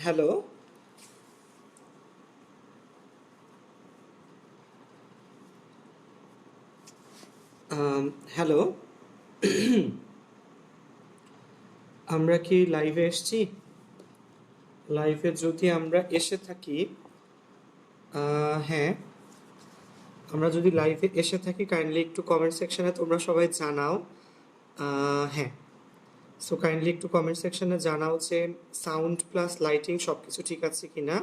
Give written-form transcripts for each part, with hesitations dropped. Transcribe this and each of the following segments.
Hello. Hello. আমরা কি লাইভে এসেছি? লাইভে যদি আমরা এসে থাকি, হ্যাঁ, আমরা যদি লাইভে এসে থাকি কাইন্ডলি একটু কমেন্ট সেকশনে তোমরা সবাই জানাও। হ্যাঁ, সো কাইন্ডলি একটু কমেন্ট সেকশনে জানাও যে সাউন্ড প্লাস লাইটিং সব কিছু ঠিক আছে কিনা।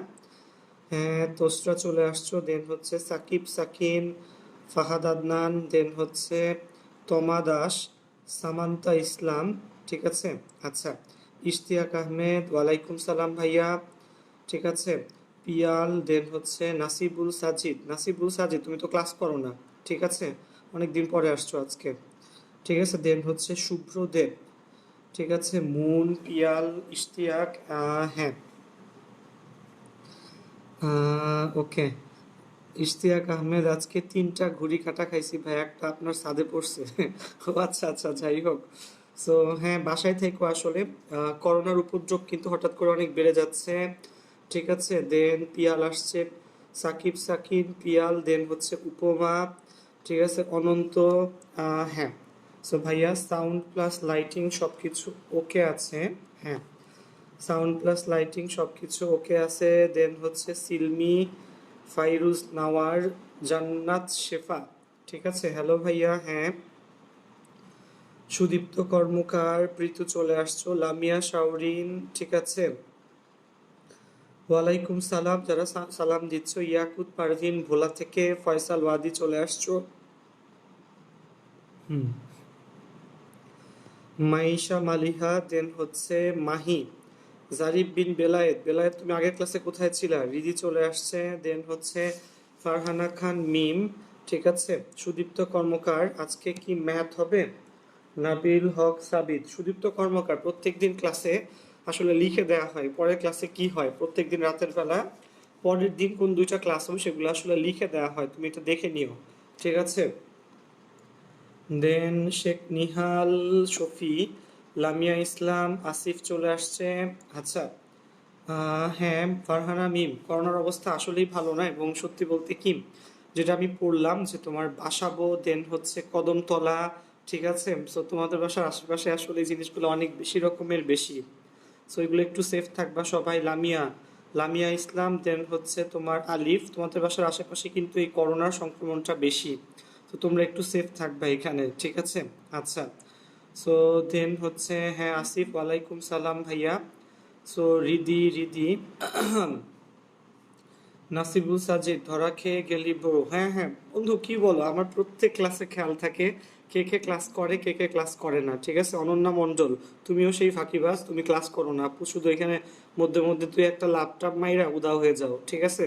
হ্যাঁ, তোসরা চলে আসছো, দেন হচ্ছে সাকিব, সাকিন, ফাহাদ আদনান, দেন হচ্ছে তমা দাস, সামান্তা ইসলাম, ঠিক আছে। আচ্ছা, ইশতিয়াক আহমেদ, ওয়ালাইকুম সালাম ভাইয়া, ঠিক আছে। পিয়াল, দেন হচ্ছে নাসিবুল সাজিদ। নাসিবুল সাজিদ, তুমি তো ক্লাস করো না, ঠিক আছে, অনেক দিন পরে আসছো আজকে, ঠিক আছে। দেন হচ্ছে শুভ্রদেব, ঠিক আছে। মুন, পিয়াল, ইশতিয়াক, হ্যাঁ, ওকে। ইশতিয়াক আহমেদ, আজকে 3টা ঘুড়ি কাটা খাইছি ভাই, একটা আপনার ছাদে পড়ছে। ও আচ্ছা আচ্ছা, যাই হোক। সো হ্যাঁ, বাসায় থেকো আসলে। করোনার উপদ্রব কিন্তু হঠাৎ করে অনেক বেড়ে যাচ্ছে, ঠিক আছে। দেন পিয়াল আসছে, সাকিব, সাকিন, পিয়াল, দেন হচ্ছে উপমা, ঠিক আছে, অনন্ত, হ্যাঁ। সো ভাইয়া সাউন্ড প্লাস লাইটিং সব কিছু ওকে আছে, হ্যাঁ, সাউন্ড প্লাস লাইটিং সব কিছু ওকে আছে। দেন হচ্ছে সিলমি, ফাইরুজ নাওয়ার, জান্নাত শেফা, ঠিক আছে। হ্যালো ভাইয়া, হ্যাঁ। সুদীপ্ত কর্মকার, প্রীতু চলে আসছো, লামিয়া শাওরিন, ঠিক আছে। ওয়ালাইকুম সালাম, যারা সালাম দিচ্ছ, ইয়াকুত পারভিন ভোলা থেকে, ফয়সাল ওয়াদি চলে আসছো, হুম, মাইশা মালিহা, দেন হচ্ছে মাহি, জারিফ বিন বেলায়েত, বেলায়েত তুমি আগের ক্লাসে কোথায় ছিলা, রিদি চলে আসছে, দেন হচ্ছে ফারহানা খান মিম, ঠিক আছে। সুদীপ্ত কর্মকার, আজকে কি ম্যাথ হবে? নাবিল হক সাবিত, সুদীপ্ত কর্মকার, প্রত্যেকদিন ক্লাসে আসলে লিখে দেয়া হয় পরের ক্লাসে কি হয়, প্রত্যেকদিন রাতের বেলা পরের দিন কোন 2টা ক্লাস হবে সেগুলো আসলে লিখে দেয়া হয়, তুমি এটা দেখে নিও, ঠিক আছে। দেন শেখ নিহাল, শফি, লামিয়া ইসলাম, আসিফ চলে আসছে, আচ্ছা। হ্যাঁ, ফারহানা মিম, করোনার অবস্থা আসলেই ভালো না, এবং সত্যি বলতে কি, যেটা আমি পড়লাম যে তোমার বাসাবো, দেন হচ্ছে কদমতলা, ঠিক আছে। সো তোমাদের বাসার আশেপাশে আসলে এই জিনিসগুলো অনেক বেশি রকমের বেশি। সো এগুলো একটু সেফ থাকবা সবাই। লামিয়া, লামিয়া ইসলাম, দেন হচ্ছে তোমার আলিফ, তোমাদের বাসার আশেপাশে কিন্তু এই করোনার সংক্রমণটা বেশি, তো তোমরা একটু সেফ থাকবা এখানে, ঠিক আছে। আচ্ছা, সো দেন হচ্ছে হ্যাঁ আসিফ, ওয়ালাইকুম সালাম ভাইয়া। সো রিদি, রিদি, নাসিবুল সাজিদ, ধরা খেয়ে গেলি ব্রো, হ্যাঁ হ্যাঁ বন্ধু, কি বলো, আমার প্রত্যেক ক্লাসে খেয়াল থাকে কে কে ক্লাস করে কে কে ক্লাস করে না, ঠিক আছে। অনন্যা মণ্ডল, তুমিও সেই ফাঁকিবাজ, তুমি ক্লাস করো না আপু, শুধু এখানে মধ্যে মধ্যে তুই একটা ল্যাপটপ মাইরা উদাও হয়ে যাও, ঠিক আছে।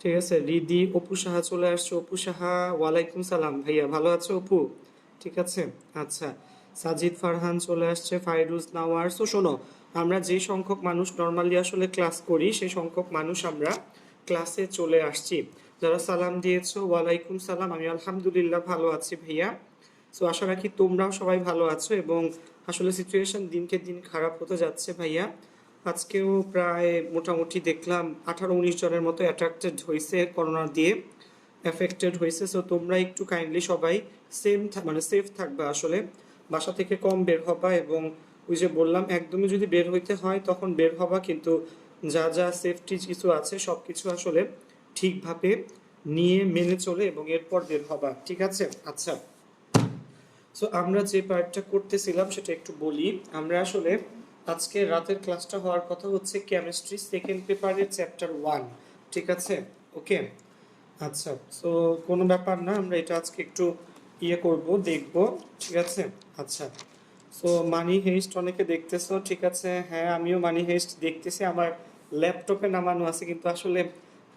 ঠিক আছে, রিদি, অপু সাহা চলে আসছে, অপু সাহা, ওয়ালাইকুম সালাম ভাইয়া, ভালো আছো অপু? ঠিক আছে, আচ্ছা। সাজিদ ফারহান চলে আসছে, ফাইরুজ নাওয়ার। সো শোনো, আমরা যে সংখ্যক মানুষ নর্মালি আসলে ক্লাস করি সেই সংখ্যক মানুষ আমরা ক্লাসে চলে আসছি। যারা সালাম দিয়েছো, ওয়ালাইকুম সালাম, আমি আলহামদুলিল্লাহ ভালো আছি ভাইয়া। সো আশা রাখি তোমরাও সবাই ভালো আছো, এবং আসলে সিচুয়েশন দিনকে দিন খারাপ হতে যাচ্ছে ভাইয়া। আজকেও প্রায় মোটামুটি দেখলাম 18-19 জনের মতো অ্যাট্রাক্টেড হয়েছে করোনা দিয়ে, এফেক্টেড হয়েছে। সো তোমরা একটু কাইন্ডলি সবাই মানে সেফ থাকবা আসলে, বাসা থেকে কম বের হবা, এবং ওই যে বললাম একদমই যদি বের হইতে হয় তখন বের হবা, কিন্তু যা যা সেফটি কিছু আছে সব কিছু আসলে ঠিকভাবে নিয়ে মেনে চলে এবং এরপর বের হবা, ঠিক আছে। আচ্ছা, সো আমরা যে পার্টটা করতেছিলাম সেটা একটু বলি। আমরা আসলে আজকে রাতের ক্লাসটা হওয়ার কথা হচ্ছে কেমিস্ট্রি সেকেন্ড পেপারের চ্যাপ্টার 1, ঠিক আছে, ওকে। আচ্ছা, সো কোনো ব্যাপার না, আমরা এটা আজকে একটু ইয়ে করব, দেখব, ঠিক আছে। আচ্ছা, সো মানি হেইস্ট অনেকে দেখতেছো, ঠিক আছে, হ্যাঁ আমিও মানি হেইস্ট দেখতেছি, আমার ল্যাপটপে নামানো আছে, কিন্তু আসলে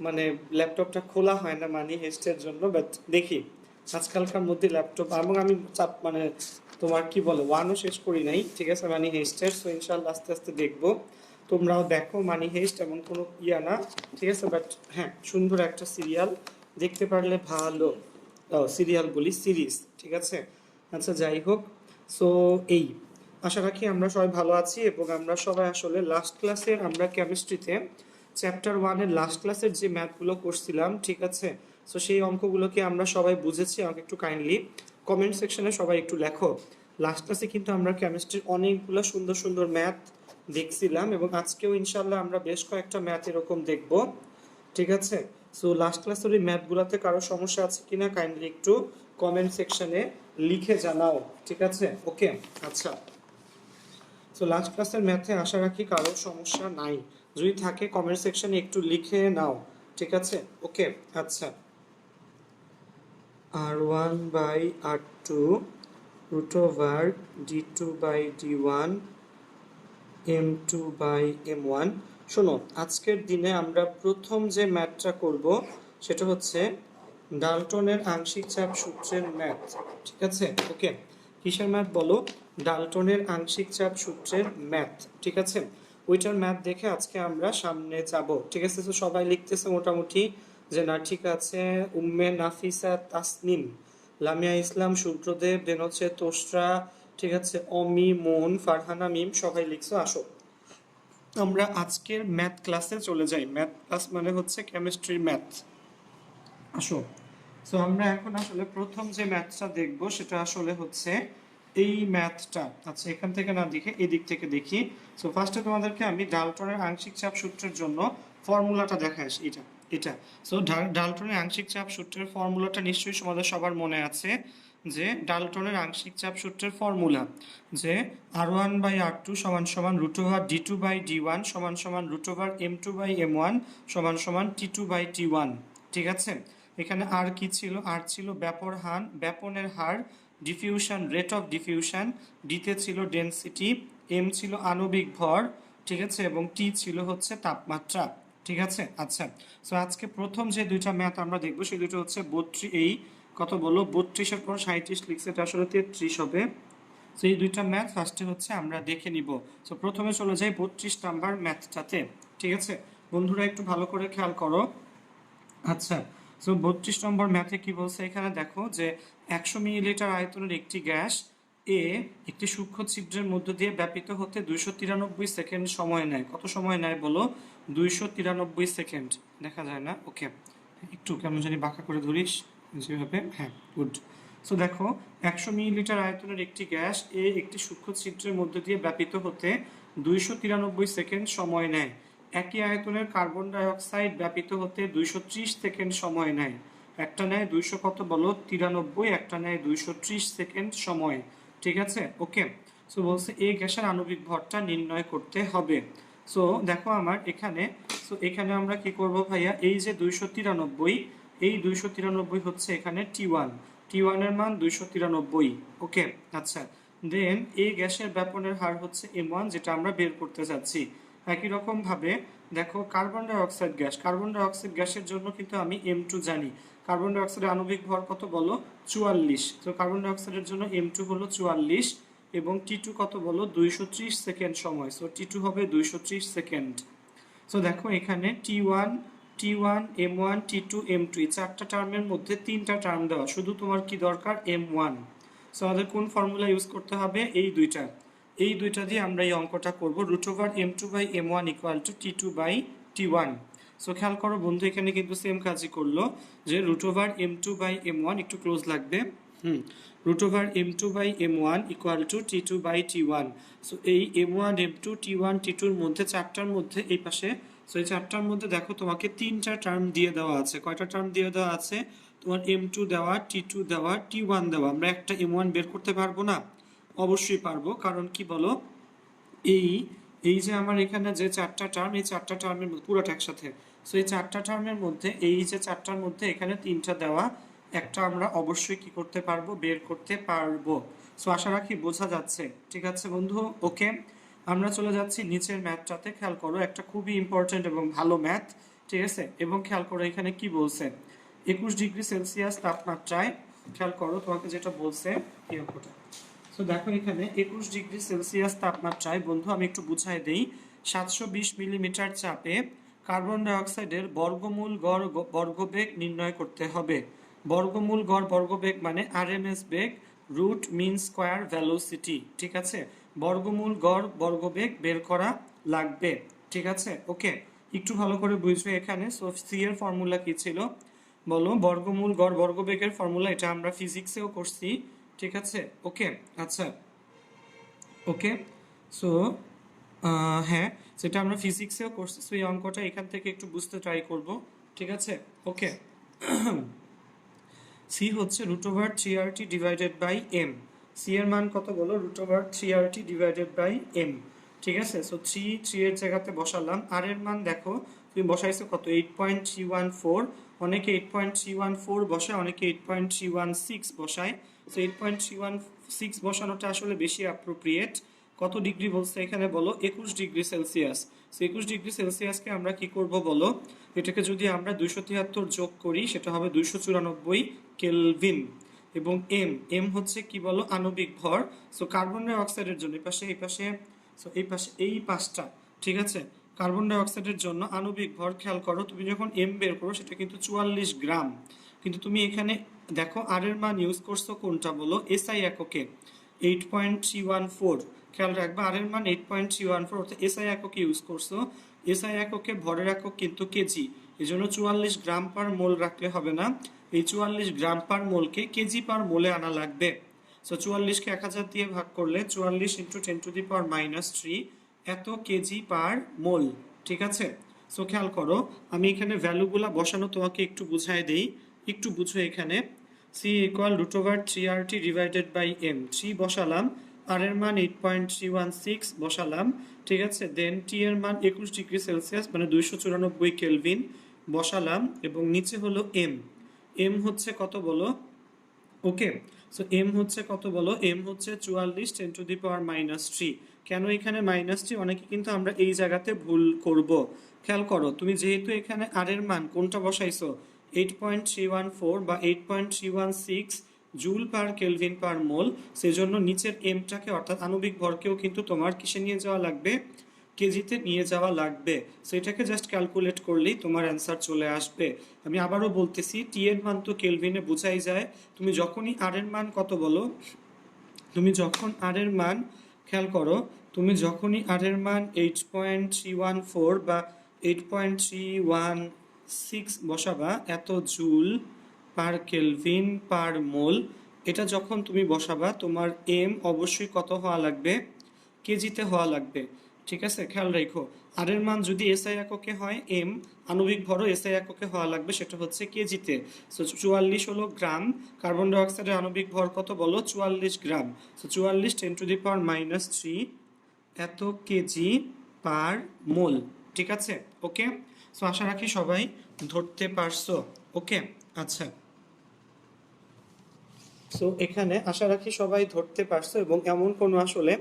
মানে ল্যাপটপটা খোলা হয় না মানি হেইস্টের জন্য, বাট দেখি আজকালকার মধ্যে ল্যাপটপ, এবং আমি চাপ মানে তোমার কি বলে ওয়ানও শেষ করি নাই, ঠিক আছে, মানি হেইস্টের। সো ইনশাল্লাহ আস্তে আস্তে দেখবো, তোমরাও দেখো মানি হেইস্ট, এমন কোনো ইয়া না, ঠিক আছে, বাট হ্যাঁ সুন্দর একটা সিরিয়াল, দেখতে পারলে ভালো। সিরিয়াল বলি, সিরিজ, ঠিক আছে। আচ্ছা যাই হোক, সো এই আশা রাখি আমরা সবাই ভালো আছি এবং আমরা সবাই আসলে লাস্ট ক্লাসের আমরা কেমিস্ট্রিতে চ্যাপ্টার 1-এর লাস্ট ক্লাসের যে ম্যাথগুলো করছিলাম, ঠিক আছে? সো সেই অঙ্কগুলোকে আমরা সবাই বুঝেছি। আমাকে একটু কাইন্ডলি কমেন্ট সেকশনে সবাই একটু লেখো। লাস্ট ক্লাসে কিন্তু আমরা কেমিস্ট্রির অনেকগুলো সুন্দর সুন্দর ম্যাথ দেখছিলাম এবং আজকেও ইনশাল্লাহ আমরা বেশ কয়েকটা ম্যাথ এরকম দেখব, ঠিক আছে? সো লাস্ট ক্লাসের এই ম্যাথগুলোতে কারো সমস্যা আছে কিনা কাইন্ডলি একটু কমেন্ট সেকশনে লিখে জানাও, ঠিক আছে? ওকে, আচ্ছা। সো লাস্ট ক্লাসের ম্যাথে আশা রাখি কারো সমস্যা নাই। যদি থাকে কমেন্ট সেকশনে একটু লিখে নাও, ঠিক আছে? ওকে, আচ্ছা। R1/R2 root over D2/D1 M2/M1। শোনো, আজকের দিনে আমরা প্রথম যে ম্যাথটা করব সেটা হচ্ছে ডাল্টনের আংশিক চাপ সূত্রের ম্যাথ, ঠিক আছে? ওকে, কিসের ম্যাথ বলো? ডাল্টনের আংশিক চাপ সূত্রের ম্যাথ, ঠিক আছে? ওইটার ম্যাথ দেখে আজকে আমরা সামনে যাব, ঠিক আছে? তো সবাই লিখতেছে মোটামুটি যে না ঠিক আছে। উম্মে নাফিসা তাসনিম, লামিয়া ইসলাম, সূর্যদেব, দেন হচ্ছে তোসরা, ঠিক আছে, অমি, মন, ফারহানা, মিম, সবাই লিখছো। আসো আমরা আজকের ম্যাথ ক্লাসে চলে যাই। ম্যাথ ক্লাস মানে হচ্ছে কেমিস্ট্রির ম্যাথ। আসো। সো আমরা এখন আসলে প্রথম যে ম্যাথটা দেখব সেটা আসলে হচ্ছে এই ম্যাথটা। আচ্ছা, এখান থেকে না দেখে এদিক থেকে দেখি। সো ফার্স্টে তোমাদেরকে আমি ডাল্টনের আংশিক চাপ সূত্রের জন্য ফর্মুলাটা দেখাই। এটা এটা সো ডাল্টনের আংশিক চাপ সূত্রের ফর্মুলাটা নিশ্চয়ই তোমাদের সবার মনে আছে, যে ডাল্টনের আংশিক চাপ সূত্রের ফর্মুলা যে R1/R2 সমান সমান রুট ওভার D2/D1 সমান সমান রুট ওভার M2/M1 সমান সমান T2/T1, ঠিক আছে? এখানে আর কি ছিল? আর ছিল ব্যাপনের হার, ডিফিউশন, রেট অফ ডিফিউশন, ডিতে ছিল ডেনসিটি, এম ছিল আণবিক ভর, ঠিক আছে, এবং টি ছিল হচ্ছে তাপমাত্রা, ঠিক আছে? আচ্ছা, সো আজকে প্রথম যে দুইটা ম্যাথ আমরা দেখবো সেই দুটো হচ্ছে 32, কত বলো, 32-এর পর 37 লিখছে, এটা আসলে 33 হবে। সো এই দুইটা ম্যাথ ফার্স্টে হচ্ছে আমরা দেখে নিব। সো প্রথমে চলে যাই 32 নাম্বার ম্যাথটাতে, ঠিক আছে? বন্ধুরা একটু ভালো করে খেয়াল করো। আচ্ছা, সো 32 নম্বর ম্যাথে কি বলছে এখানে দেখো যে 100 মিলিলিটার আয়তনের একটি গ্যাস এ একটি সূক্ষ্ম ছিদ্রের মধ্য দিয়ে ব্যাপিত হতে 293 সেকেন্ড সময় নেয়। কত সময় নেয় বলো? 293 সেকেন্ড। দেখা যায় না? ওকে, একটু কেমন জানি বাঁকা করে ধরিস যেভাবে, হ্যাঁ, গুড। সো দেখো 100 মিলিলিটার আয়তনের একটি গ্যাস এ একটি সূক্ষ্ম ছিদ্রের মধ্য দিয়ে ব্যাপিত হতে 293 সেকেন্ড সময় নেয়। একই আয়তনের কার্বন ডাই অক্সাইড ব্যাপিত হতে 230 সেকেন্ড সময় নেয়। একটা নেয় 200 কত বলো? 93, একটা নেয় 230 সেকেন্ড সময়, ঠিক আছে? ওকে, সো বলছে এই গ্যাসের আণবিক ভরটা নির্ণয় করতে হবে। সো দেখো আমার এখানে, সো এখানে আমরা কি করব ভাইয়া? এই যে 293, এই 293 হচ্ছে এখানে T1 এর মান 293, ওকে? আচ্ছা, দেন এই গ্যাসের ব্যাপনের হার হচ্ছে M1, যেটা আমরা বের করতে যাচ্ছি। একই রকম ভাবে দেখো কার্বন ডাই অক্সাইড গ্যাসের জন্য কিন্তু আমি M2 জানি। কার্বন ডাই অক্সাইডের আণবিক ভর কত বলো? 44। তো কার্বন ডাই অক্সাইডের জন্য M2 হলো 44 এবং T2 কত বলো? 230 সেকেন্ড সময়। সো T2 হবে 230 সেকেন্ড। সো দেখো এখানে T1 M1 T2 M2 এই চারটা টার্মের মধ্যে তিনটা টার্ম দেওয়া, শুধু তোমার কি দরকার? M1। সো আমাদের কোন ফর্মুলা ইউজ করতে হবে? এই দুইটা দিয়ে আমরা এই অঙ্কটা করব। Root over M2/M1 equal to T2/T1। So খেয়াল করো বন্ধু, এখানে কিন্তু সেম কাজই করলো, যে রুট ওভার M2/M1, একটু ক্লোজ লাগবে, root over M2/M1 equal to T2/T1। So এই M1 M2 T1 T2-র মধ্যে চারটার মধ্যে এই পাশে, সো এই চারটার মধ্যে দেখো তোমাকে তিনটা টার্ম দিয়ে দেওয়া আছে। কয়টা টার্ম দিয়ে দেওয়া আছে? তোমার M2 দেওয়া, T2 দেওয়া, T1 দেওয়া। আমরা একটা M1 বের করতে পারবো না? অবশ্যই পারবো, কারণ কি বলো, এই এই যে আমার এখানে যে চারটা টার্ম, এই চারটা টার্মের পুরোটা একসাথে, সো এই চারটা টার্মের মধ্যে এই যে চারটার মধ্যে এখানে তিনটা দেওয়া, একটা আমরা অবশ্যই কি করতে পারবো? বের করতে পারবো। সো আশা রাখি বোঝা যাচ্ছে, ঠিক আছে বন্ধু? ওকে, আমরা চলে যাচ্ছি নিচের ম্যাথটাতে। খেয়াল করো, একটা খুবই ইম্পর্টেন্ট এবং ভালো ম্যাথ, ঠিক আছে? এবং খেয়াল করো এখানে কি বলছে, 21 ডিগ্রি সেলসিয়াস তাপমাত্রায়, খেয়াল করো তোমাকে যেটা বলছে এই অঙ্কটা। তো দেখো এখানে 21 ডিগ্রি সেলসিয়াস তাপমাত্রায়, বন্ধু আমি একটু বুঝাই দেই, 720 মিলিমিটার চাপে কার্বন ডাই অক্সাইডের বর্গমূল গড় বর্গবেগ নির্ণয় করতে হবে। বর্গমূল গড় বর্গবেগ মানে আরএমএস বেগ, রুট মিন স্কয়ার ভেলোসিটি, ঠিক আছে? বর্গমূল গড় বর্গবেগ বের করা লাগবে। ঠিক আছে, ওকে, একটু ভালো করে বুঝবে এখানে। সো সি এর ফর্মুলা কি ছিল বলো? বর্গমূল গড় বর্গবেগের ফর্মুলা, এটা আমরা ফিজিক্সেও করছি। ঠিক আছে, ওকে, আচ্ছা, ওকে। সো হ্যাঁ, সেটা আমরা ফিজিক্সেও করছি। সো এই অঙ্কটা এখান থেকে একটু বুঝতে ট্রাই করব। ঠিক আছে, ওকে। সি হচ্ছে √3RT divided by M. C এর মান কত বলো? √3RT divided by M. ঠিক আছে, সো থ্রি এর জায়গাতে বসালাম। আর এর মান দেখো তুমি বসাইছো কত? 8.314। অনেকে 8.314 বসায়, অনেকে 8.316 বসায়। সো 8.316 বসানোটা আসলে বেশি অ্যাপ্রোপ্রিয়েট। কত ডিগ্রি বলছে এখানে বলো? 21°C। সো 21°C আমরা কি করব বলো? এটাকে যদি আমরা 273 যোগ করি সেটা হবে 294 কেলভিন। এবং এম, এম হচ্ছে কি বলো? আণবিক ভর। সো কার্বন ডাই অক্সাইডের জন্য এই পাশে সো এই পাশটা, ঠিক আছে, কার্বন ডাই অক্সাইডের জন্য আণবিক ভর খেয়াল করো। তুমি যখন এম বের করো সেটা কিন্তু 44 গ্রাম, কিন্তু তুমি এখানে দেখো আর এর মান ইউজ করছো কোনটা বলো? এসআই এককে 8.314। খেয়াল রাখবা আর এর মান 8.314, অর্থাৎ এসআই এককে ইউজ করছো। এসআই এককে ভরের একক কিন্তু কেজি, এই জন্য 44 গ্রাম পার মোল রাখলে হবে না। এই 44 গ্রাম পার মোলকে কেজি পার মোলে আনা লাগবে। সো 44কে 1000 দিয়ে ভাগ করলে 44 ইন্টু 10⁻³ এত কেজি পার মোল। ঠিক আছে, সো খেয়াল করো আমি এখানে ভ্যালুগুলা বসানো তোমাকে একটু বুঝাই দেই, একটু বুঝো এখানে। C equal √3RT divided by M. 3 বসালাম, আর এর মান 8.316 বসালাম। ঠিক আছে, দেন টি এর মান 21°C মানে 294 কেলভিন বসালাম, এবং নিচে হলো এম। এম হচ্ছে কত বলো? ওকে, সো এম হচ্ছে কত বলো? এম হচ্ছে 44 10⁻³ কেন এখানে -3? অনেকে কিন্তু আমরা এই জায়গাতে ভুল করব। খেয়াল করো তুমি যেহেতু এখানে আর এর মান কোনটা বসাইছো 8.314 বা 8.316 জুল পার কেলভিন পার মোল, সেজন্য নিচের এমটাকে অর্থাৎ আণবিক ভরকেও কিন্তু তোমার কিসে নিয়ে যাওয়া লাগবে? কেজিতে নিয়ে যাওয়া লাগবে। সো এটাকে জাস্ট ক্যালকুলেট করলেই তোমার অ্যান্সার চলে আসবে। আমি আবারও বলতেছি, টি এর মান তো কেলভিনে বোঝাই যায়। তুমি যখনই আর এর মান কত বলো? তুমি যখন আর এর মান খেয়াল করো, তুমি যখনই আর এর মান 8.314 বা 8.316 বসাবা এত জুল পার কেলভিন পার মোল, এটা যখন তুমি বসাবা তোমার এম অবশ্যই কত হওয়া লাগবে? কেজিতে হওয়া লাগবে। ঠিক আছে, খেয়াল রেখো আর এর মান যদি এসআই এককে হয় এম, আণবিক ভরও এসআই এককে হওয়া লাগবে, সেটা হচ্ছে কেজিতে। সো 44 হলো গ্রাম, কার্বন ডাই অক্সাইডের আণবিক ভর কত বলো? 44 গ্রাম। সো 44 10⁻³ এত কেজি পার মোল। ঠিক আছে, ওকে। সো আশা রাখি সবাই ধরতে পারছো। ওকে, আচ্ছা, সো এখানে আশা রাখি সবাই ধরতে পারছো, এবং এমন কোনো আসলে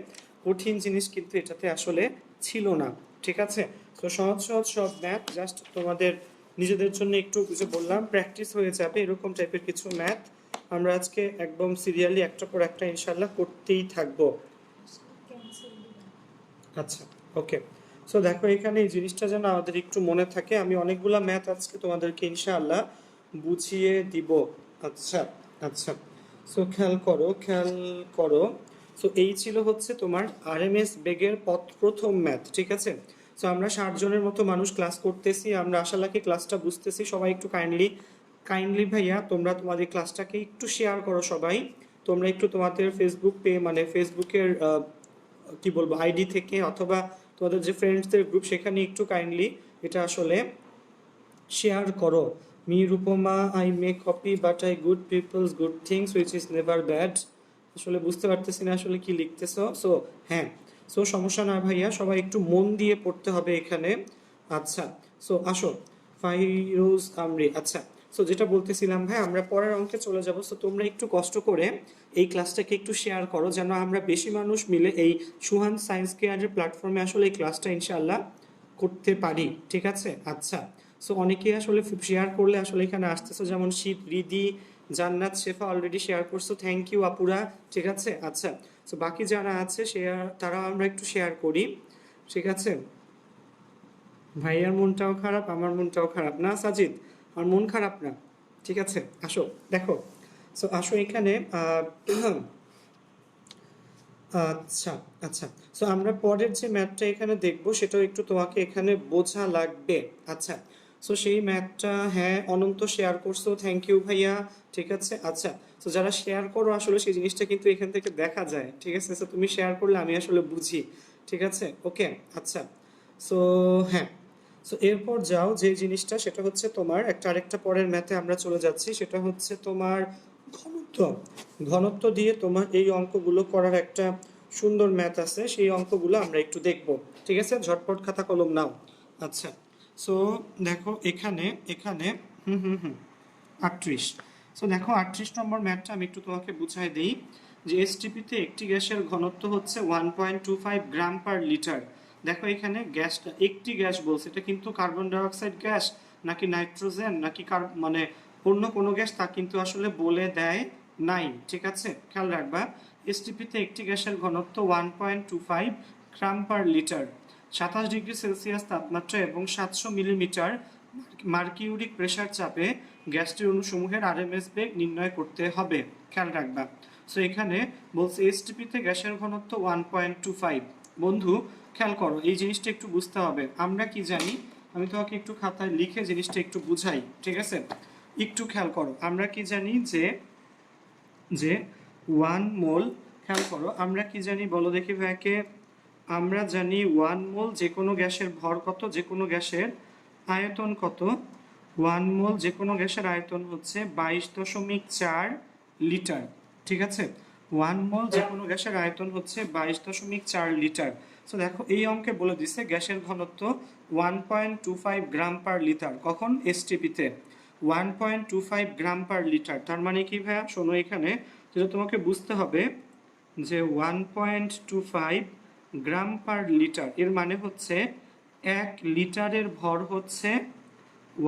কঠিন জিনিস কিন্তু এটাতে আসলে ছিল না। ঠিক আছে, তো সহজ সহজ সব ম্যাথ, জাস্ট তোমাদের নিজেদের জন্য একটু কিছু বললাম, প্র্যাকটিস হয়ে যাবে এরকম টাইপের কিছু ম্যাথ আমরা আজকে একদম সিরিয়ালি একটা পর একটা ইনশাল্লাহ করতেই থাকবো। আচ্ছা, ওকে। সো দেখো এখানে এই জিনিসটা যেন আমাদের একটু মনে থাকে, আমি অনেকগুলা ম্যাথ আজকে তোমাদেরকে ইনশাআল্লাহ বুঝিয়ে দিব। আচ্ছা, আচ্ছা, সো খেয়াল করো, খেয়াল করো। সো এই ছিল হচ্ছে তোমার আরএমএস বেগের প্রথম ম্যাথ। ঠিক আছে, সো আমরা 60 জনের মতো মানুষ ক্লাস করতেছি, আমরা আশা রাখি ক্লাসটা বুঝতেছি। সবাই একটু কাইন্ডলি কাইন্ডলি ভাইয়া তোমরা তোমাদের ক্লাসটাকে একটু শেয়ার করো সবাই। তোমরা একটু তোমাদের ফেসবুক মানে ফেসবুকের কি বলবো আইডি থেকে, অথবা তোমাদের যে ফ্রেন্ডসদের গ্রুপ সেখানে একটু কাইন্ডলি এটা আসলে শেয়ার করো। মি Rupama, I may copy but I good peoples good things which is never bad. আসলে বুঝতে পারতেছি না আসলে কি লিখতেছো। সো হ্যাঁ, সো সমস্যা না ভাইয়া, সবাই একটু মন দিয়ে পড়তে হবে এখানে। আচ্ছা, সো আসো ফাইরুজ আমরি। আচ্ছা, সো যেটা বলতেছিলাম ভাই, আমরা পরের অঙ্কে চলে যাব। সো তোমরা একটু কষ্ট করে এই ক্লাসটাকে একটু শেয়ার করো, যেন আমরা বেশি মানুষ মিলে এই সুহান সায়েন্স কেয়ারের প্ল্যাটফর্মে আসলে এই ক্লাসটা ইনশাআল্লাহ করতে পারি। ঠিক আছে, আচ্ছা, সো অনেকেই আসলে শেয়ার করলে আসলে এখানে আসতেছো, যেমন শীত, রিদি, জান্নাত, শেফা অলরেডি শেয়ার করছো, থ্যাংক ইউ আপুরা। ঠিক আছে, আচ্ছা, সো বাকি যারা আছে তারা আমরা একটু শেয়ার করি। ঠিক আছে, ভাইয়ার মনটাও খারাপ, আমার মনটাও খারাপ না সাজিদ, আমার মন খারাপ না। ঠিক আছে, আসো দেখো। সো আসো এখানে আচ্ছা, আচ্ছা। সো আমরা পরের যে ম্যাথটা এখানে দেখবো সেটাও একটু তোমাকে এখানে বোঝা লাগবে। আচ্ছা। সো সেই ম্যাথটা, হ্যাঁ, অনন্ত শেয়ার করছো, থ্যাংক ইউ ভাইয়া। ঠিক আছে, আচ্ছা। সো যারা শেয়ার করো আসলে সেই জিনিসটা কিন্তু এখান থেকে দেখা যায়। ঠিক আছে, সো তুমি শেয়ার করলে আমি আসলে বুঝি। ঠিক আছে, ওকে, আচ্ছা। সো হ্যাঁ, সো এরপর যাও যে জিনিসটা, সেটা হচ্ছে তোমার একটা আরেকটা পরের ম্যাথে আমরা চলে যাচ্ছি, সেটা হচ্ছে তোমার ঘনত্ব। ঘনত্ব দিয়ে তোমার এই অঙ্কগুলো করার একটা সুন্দর ম্যাথ আছে, সেই অঙ্কগুলো আমরা একটু দেখব। ঠিক আছে, ঝটপট খাতা কলম নাও। আচ্ছা, সো দেখো এখানে এখানে হুম হুম হুম 38। সো দেখো 38 নম্বর ম্যাথটা আমি একটু তোমাকে বুঝাই দিই, যে এসটিপিতে একটি গ্যাসের ঘনত্ব হচ্ছে 1.25 গ্রাম পার লিটার। দেখো এখানে গ্যাসটা, একটি গ্যাস বলছে, এটা কিন্তু কার্বন ডাইঅক্সাইড গ্যাস নাকি নাইট্রোজেন নাকি মানে অন্য কোনো গ্যাস তা কিন্তু আসলে বলে দেয় নাই। ঠিক আছে, খেয়াল রাখবা, এসটিপিতে একটি গ্যাসের ঘনত্ব 1.25 গ্রাম পার লিটার, 27 ডিগ্রি সেলসিয়াস তাপমাত্রা এবং 700 মিলিমিটার মার্কিউরিক প্রেসার চাপে গ্যাসটির অণুসমূহের আরএমএস বেগ নির্ণয় করতে হবে। খেয়াল রাখবা। সো এখানে বলছে এসটিপিতে গ্যাসের ঘনত্ব 1.25। বন্ধু খেয়াল করো, এই জিনিসটা একটু বুঝতে হবে। আমরা কি জানি, আমি তোমাকে একটু খাতায় লিখে জিনিসটা একটু বুঝাই। ঠিক আছে, একটু খেয়াল করো, আমরা কি জানি যে যে 1 মোল, খেয়াল করো আমরা কি জানি বলো দেখি ভাইকে। আমরা জানি 1 মোল যে কোনো গ্যাসের ভর কত, যে কোনো গ্যাসের আয়তন কত। 1 মোল যে কোনো গ্যাসের আয়তন হচ্ছে 22.4 লিটার। ঠিক আছে, 1 মোল যে কোনো গ্যাসের আয়তন হচ্ছে 22.4 লিটার। সো দেখো এই অঙ্কে বলে দিছে গ্যাসের ঘনত্ব 1.25 গ্রাম পার লিটার, কখন এসটিপিতে 1.25 গ্রাম পার লিটার। তার মানে কি ভাইয়া, শোনো এখানে যেটা তোমাকে বুঝতে হবে, যে 1.25 গ্রাম পার লিটার এর মানে হচ্ছে 1 লিটারের ভর হচ্ছে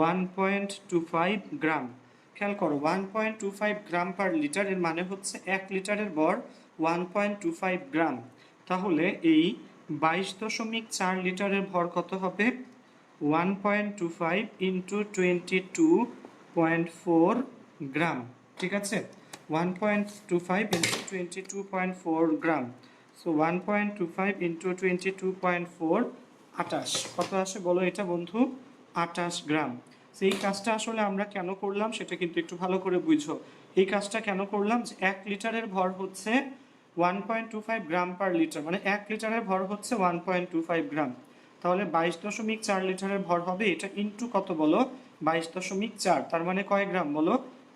1.25 গ্রাম। খেয়াল করো, 1.25 গ্রাম পার লিটার এর মানে হচ্ছে 1 লিটারের ভর 1.25 গ্রাম। তাহলে এই 22.4 লিটারের ভর কত হবে? 1.25 ইন্টু 22.4 গ্রাম। ঠিক আছে, 1.25 ইন্টু 22.4 গ্রাম। So 1.25 into 22.4, 28। কত আসে বলো এটা বন্ধু? 28 গ্রাম। সেই কাজটা আসলে আমরা কেন করলাম সেটা কিন্তু একটু ভালো করে বুঝো। এই কাজটা কেন করলাম, যে 1 লিটারের ভর হচ্ছে 1.25 গ্রাম পার লিটার, মানে 1 লিটারের ভর হচ্ছে 1.25 গ্রাম। তাহলে 22.4 লিটারের ভর হবে এটা ইন্টু কত বলো? 22.4, তার মানে কয় গ্রাম বলো?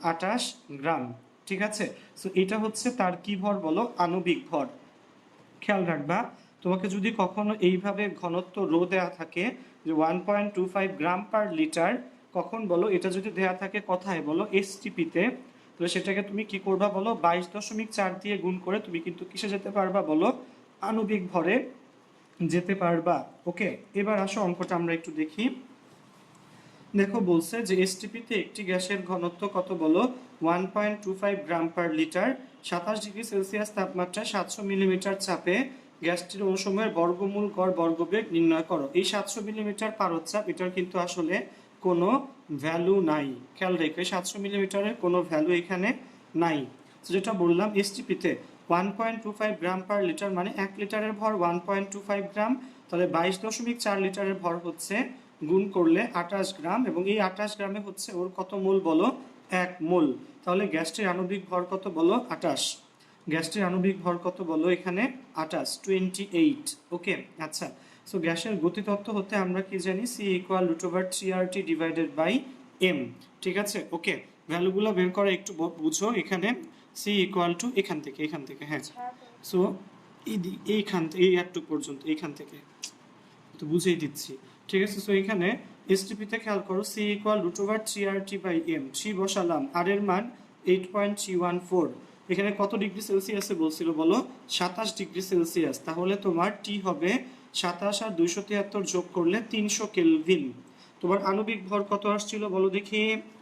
28 গ্রাম। ঠিক আছে, সো এটা হচ্ছে তার কি ভর বলো? আণবিক ভর। খেয়াল রাখবা, তোমাকে যদি কখনো এইভাবে ঘনত্ব রো দেয়া থাকে যে 1.25 গ্রাম পার লিটার, কখন বলো এটা যদি দেয়া থাকে কোথায় বলো? এসটিপিতে, তাহলে সেটাকে তুমি কি করবা বলো? 22.4 দিয়ে গুণ করে তুমি কিন্তু কিসে যেতে পারবা বলো? আণবিক ভরে যেতে পারবা। ওকে, এবার আসো অঙ্কটা আমরা একটু দেখি। দেখো বলছে যে এসটিপিতে একটি গ্যাসের ঘনত্ব কত বলো? 1.25 গ্রাম পার লিটার, 27 ডিগ্রি সেলসিয়াস তাপমাত্রা, 700 মিলিমিটার চাপে গ্যাসটির অণুসমূহের বর্গমূল গড় বর্গবেগ নির্ণয় করো। এই 700 মিলিমিটার পারদ চাপ, এটার কিন্তু আসলে কোনো ভ্যালু নাই। খেয়াল রেখে 700 মিলিমিটারের কোনো ভ্যালু এখানে নাই। যেটা বললাম এসটিপিতে 1.25 গ্রাম পার লিটার মানে 1 লিটারের ভর 1.25 গ্রাম, তাহলে 22.4 লিটারের ভর হচ্ছে, গুণ করলে 28 গ্রাম, এবং এই 28 গ্রামে হচ্ছে ওর কত মোল বলো? 1 মোল। তাহলে গ্যাসটির আণবিক ভর কত বলো? 28। গ্যাসটির আণবিক ভর কত বলো এখানে? 28। ওকে, আচ্ছা। সো গ্যাসের গতিতত্ত্ব হতে আমরা কি জানি? C equal √3RT divided by M. ঠিক আছে, ওকে, ভ্যালুগুলো বের করা একটু বুঝো। এখানে সি ইকুয়াল টু এখান থেকে হ্যাঁ। সো এইখান থেকে এই একটু পর্যন্ত, এইখান থেকে তো বুঝেই দিচ্ছি। ঠিক আছে, সো এখানে এসটিপিতে খেয়াল করো, C equal √3RT by M. 3 বসালাম, আর এর মান 8.314। এখানে কত ডিগ্রি সেলসিয়াসে বলছিল বলো? 27 ডিগ্রি সেলসিয়াস। তাহলে তোমার টি হবে 27 আর 273 যোগ করলে 300 কেলভিন। তোমার আণবিক ভর কত আসছিল বলো দেখি?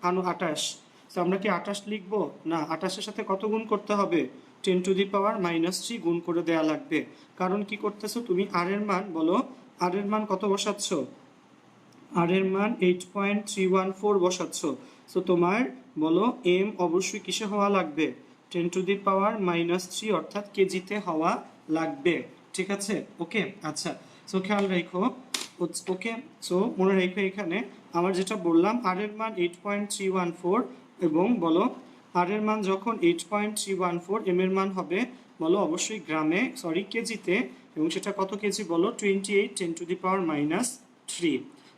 28। তো আমরা কি 28 লিখবো? না, 28-এর সাথে কত গুণ করতে হবে? 10⁻³ গুণ করে দেয়া লাগবে। কারণ কি করতেছো তুমি? আর এর মান বলো, আর এর মান কত বসাচ্ছ? আর এর মান 8.314 বসাচ্ছ। সো তোমার বলো এম অবশ্যই কিসে হওয়া লাগবে? 10⁻³ অর্থাৎ কেজিতে হওয়া লাগবে, ঠিক আছে? ওকে, আচ্ছা। সো খেয়াল রাখো, ওকে। সো মনে রাখো এখানে আমার যেটা বললাম আর এর মান 8.314 এবং বলো আর এর মান যখন 8.314, এম এর মান হবে বলো অবশ্যই গ্রামে, সরি কেজিতে, এবং সেটা কত কেজি বলো 28 10⁻³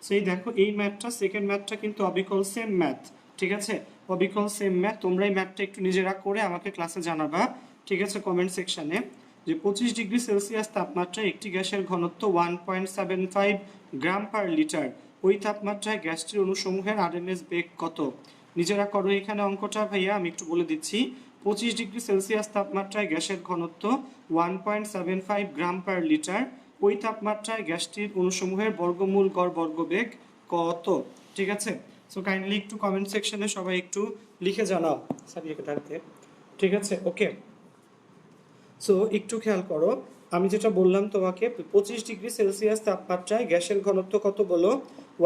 সো এই দেখো এই ম্যাথটা, সেকেন্ড ম্যাথটা কিন্তু অবিকল সেম ম্যাথ, ঠিক আছে? অবিকল সেম ম্যাথ। তোমরা এই ম্যাথটা একটু নিজেরা করে আমাকে ক্লাসে জানাবা, ঠিক আছে, কমেন্ট সেকশনে, যে 25°C তাপমাত্রায় একটি গ্যাসের ঘনত্ব 1.75 গ্রাম পার লিটার, ওই তাপমাত্রায় গ্যাসটির অণুসমূহের আরএমএস বেগ কত? নিজেরা করো এখানে অঙ্কটা ভাইয়া, আমি একটু বলে দিচ্ছি। 25°C তাপমাত্রায় গ্যাসের ঘনত্ব 1.75 গ্রাম পার লিটার, ওই তাপমাত্রায় গ্যাসটির অণুসমূহের বর্গমূল গড় বর্গবেগ কত? ঠিক আছে, সো কাইন্ডলি একটু কমেন্ট সেকশনে সবাই একটু লিখে জানাও সাবিয়াকে থাকতে, ঠিক আছে? ওকে, সো একটু খেয়াল করো, আমি যেটা বললাম তোমাকে 25°C তাপমাত্রায় গ্যাসের ঘনত্ব কত বলো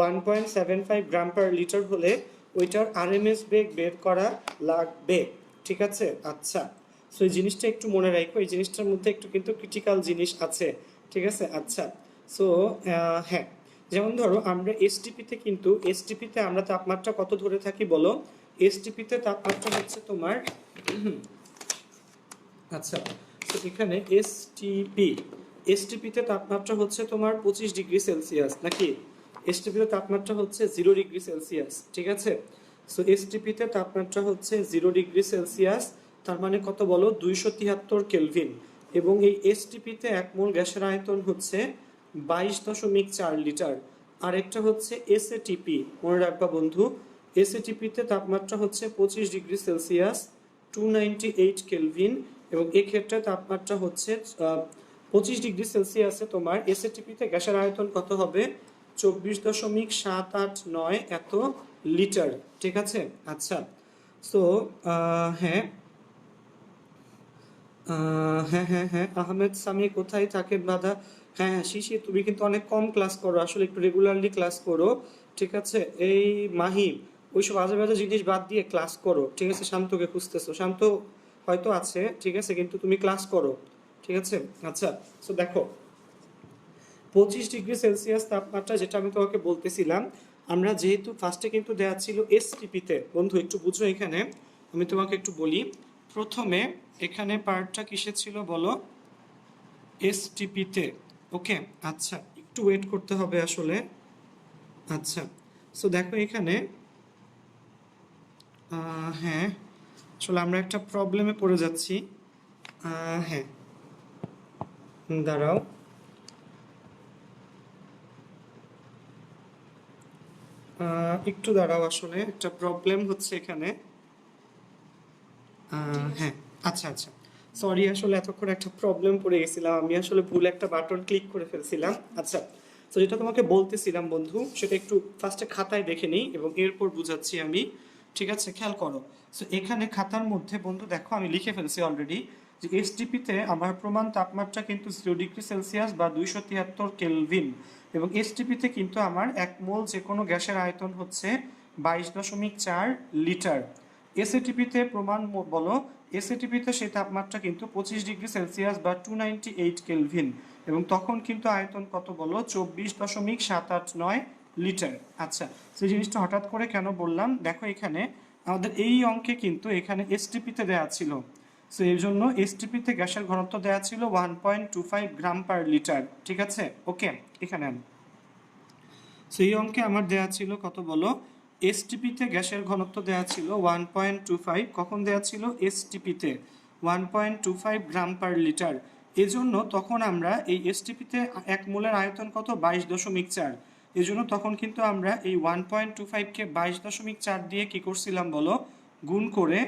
1.75 গ্রাম পার লিটার হলে ওইটার আরএমএস বেগ বের করা লাগবে, ঠিক আছে? আচ্ছা, সো এই জিনিসটা একটু মনে রাখো, এই জিনিসটার মধ্যে একটু কিন্তু ক্রিটিক্যাল জিনিস আছে, ঠিক আছে? আচ্ছা, সো হ্যাঁ, যেমন ধরো আমরা এসটিপিতে, কিন্তু এসটিপিতে আমরা তাপমাত্রা কত ধরে থাকি বলো? এসটিপিতে তাপমাত্রা হচ্ছে তোমার আচ্ছা, তো এখানে এসটিপিতে তাপমাত্রা হচ্ছে তোমার 25°C নাকি? এসটিপিতে তাপমাত্রা হচ্ছে 0°C, ঠিক আছে? সো এসটিপিতে তাপমাত্রা হচ্ছে 0°C, তার মানে কত বলো 273 কেলভিন, এবং এই এসটিপিতে 1 মোল গ্যাসের আয়তন হচ্ছে 22.4 লিটার। আরেকটা হচ্ছে এসএটিপি, মনে রাখবা বন্ধু, এসএটিপিতে তাপমাত্রা হচ্ছে 25°C 298 কেলভিন, এবং এক্ষেত্রে তাপমাত্রা হচ্ছে 25°C তোমার এসএটিপিতে গ্যাসের আয়তন কত হবে 24.789 এত লিটার, ঠিক আছে? আচ্ছা, সো হ্যাঁ হ্যাঁ হ্যাঁ হ্যাঁ, আহমেদ সামি কোথায় থাকেন দাদা? হ্যাঁ হ্যাঁ শিশি, তুমি কিন্তু অনেক কম ক্লাস করো, আসলে একটু রেগুলারলি ক্লাস করো, ঠিক আছে? এই মাহিম, ওইসব আজে বাজে জিনিস বাদ দিয়ে ক্লাস করো, ঠিক আছে? শান্তকে খুঁজতেছো, শান্ত হয়তো আছে, ঠিক আছে, কিন্তু তুমি ক্লাস করো, ঠিক আছে? আচ্ছা, সো দেখো 25°C তাপমাত্রা যেটা আমি তোমাকে বলতেছিলাম, আমরা যেহেতু ফার্স্টে কিন্তু দেওয়া ছিল এসটিপিতে, বন্ধু একটু বুঝো এখানে, আমি তোমাকে একটু বলি, প্রথমে এখানে পার্টটা কিসে ছিল বলো এসটিপিতে, ওকে? আচ্ছা, একটু ওয়েট করতে হবে আসলে। আচ্ছা, সো দেখো এখানে হ্যাঁ, আসলে আমরা একটা প্রবলেমে পড়ে যাচ্ছি, হ্যাঁ দাঁড়াও, একটু দাঁড়াও, আসলে একটা প্রবলেম হচ্ছে এখানে, হ্যাঁ, আচ্ছা আচ্ছা, সরি, আসলে এতক্ষণ একটা প্রবলেম পড়ে গেছিলাম, আমি আসলে ভুল একটা বাটন ক্লিক করে ফেলছিলাম। আচ্ছা, তো যেটা তোমাকে বলতেছিলাম বন্ধু, সেটা একটু ফার্স্টে খাতায় দেখে নিই এবং এরপর বুঝাচ্ছি আমি, ঠিক আছে? খেয়াল করো, সো এখানে খাতার মধ্যে বন্ধু দেখো আমি লিখে ফেলছি অলরেডি, যে এসটিপিতে আমার প্রমাণ তাপমাত্রা কিন্তু 0°C বা 273 কেলভিন, এবং এসটিপিতে কিন্তু আমার 1 মোল যে কোনো গ্যাসের আয়তন হচ্ছে 22.4 লিটার। এসএটিপিতে প্রমাণ বলো, এসএটিপিতে সেই তাপমাত্রা কিন্তু 25°C বা 298 কেলভিন, এবং তখন কিন্তু আয়তন কত বলো 24.789 লিটার। আচ্ছা, সেই জিনিসটা হঠাৎ করে কেন বললাম, দেখো এখানে আমাদের এই অঙ্কে কিন্তু এখানে এসটিপিতে দেওয়া ছিল, সো এর জন্য এসটিপিতে গ্যাসের ঘনত্ব দেওয়া ছিল 1.25 গ্রাম পার লিটার, ঠিক আছে? ওকে, এখানে সো এই অঙ্কে আমার দেওয়া ছিল কত বলো, এসটিপিতে গ্যাসের ঘনত্ব দেওয়া ছিল 1.25, কখন দেওয়া ছিল এসটিপিতে 1.25 গ্রাম পার লিটার, এজন্য তখন আমরা এই এসটিপিতে 1 মোলের আয়তন কত 22.4, এজন্য তখন কিন্তু আমরা এই 1.25কে 22.4 দিয়ে কি করছিলাম বলো গুণ করে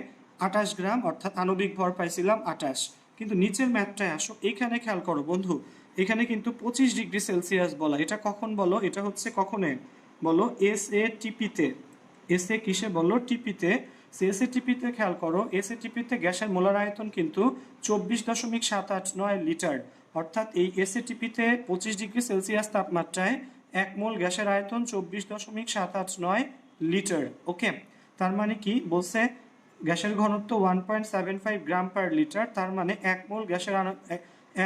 28 গ্রাম, অর্থাৎ আণবিক ভর পাইছিলাম 28। কিন্তু নিচের ম্যাথটায় আসো, এখানে খেয়াল করো বন্ধু, এখানে কিন্তু 25°C বলা, এটা কখন বলো, এটা হচ্ছে কখনে বলো এস এ টিপিতে, এস এ কিসে বলো টিপিতে, এস এ টিপিতে খেয়াল করো, এস এ টিপিতে গ্যাসের মোলার আয়তন কিন্তু 24.789 লিটার, অর্থাৎ এই এস এ টিপিতে 25°C তাপমাত্রায় 1 মোল গ্যাসের আয়তন 24.789 লিটার, ওকে? তার মানে কি বলছে, গ্যাসের ঘনত্ব 1.75 গ্রাম পার লিটার, তার মানে 1 মোল গ্যাসের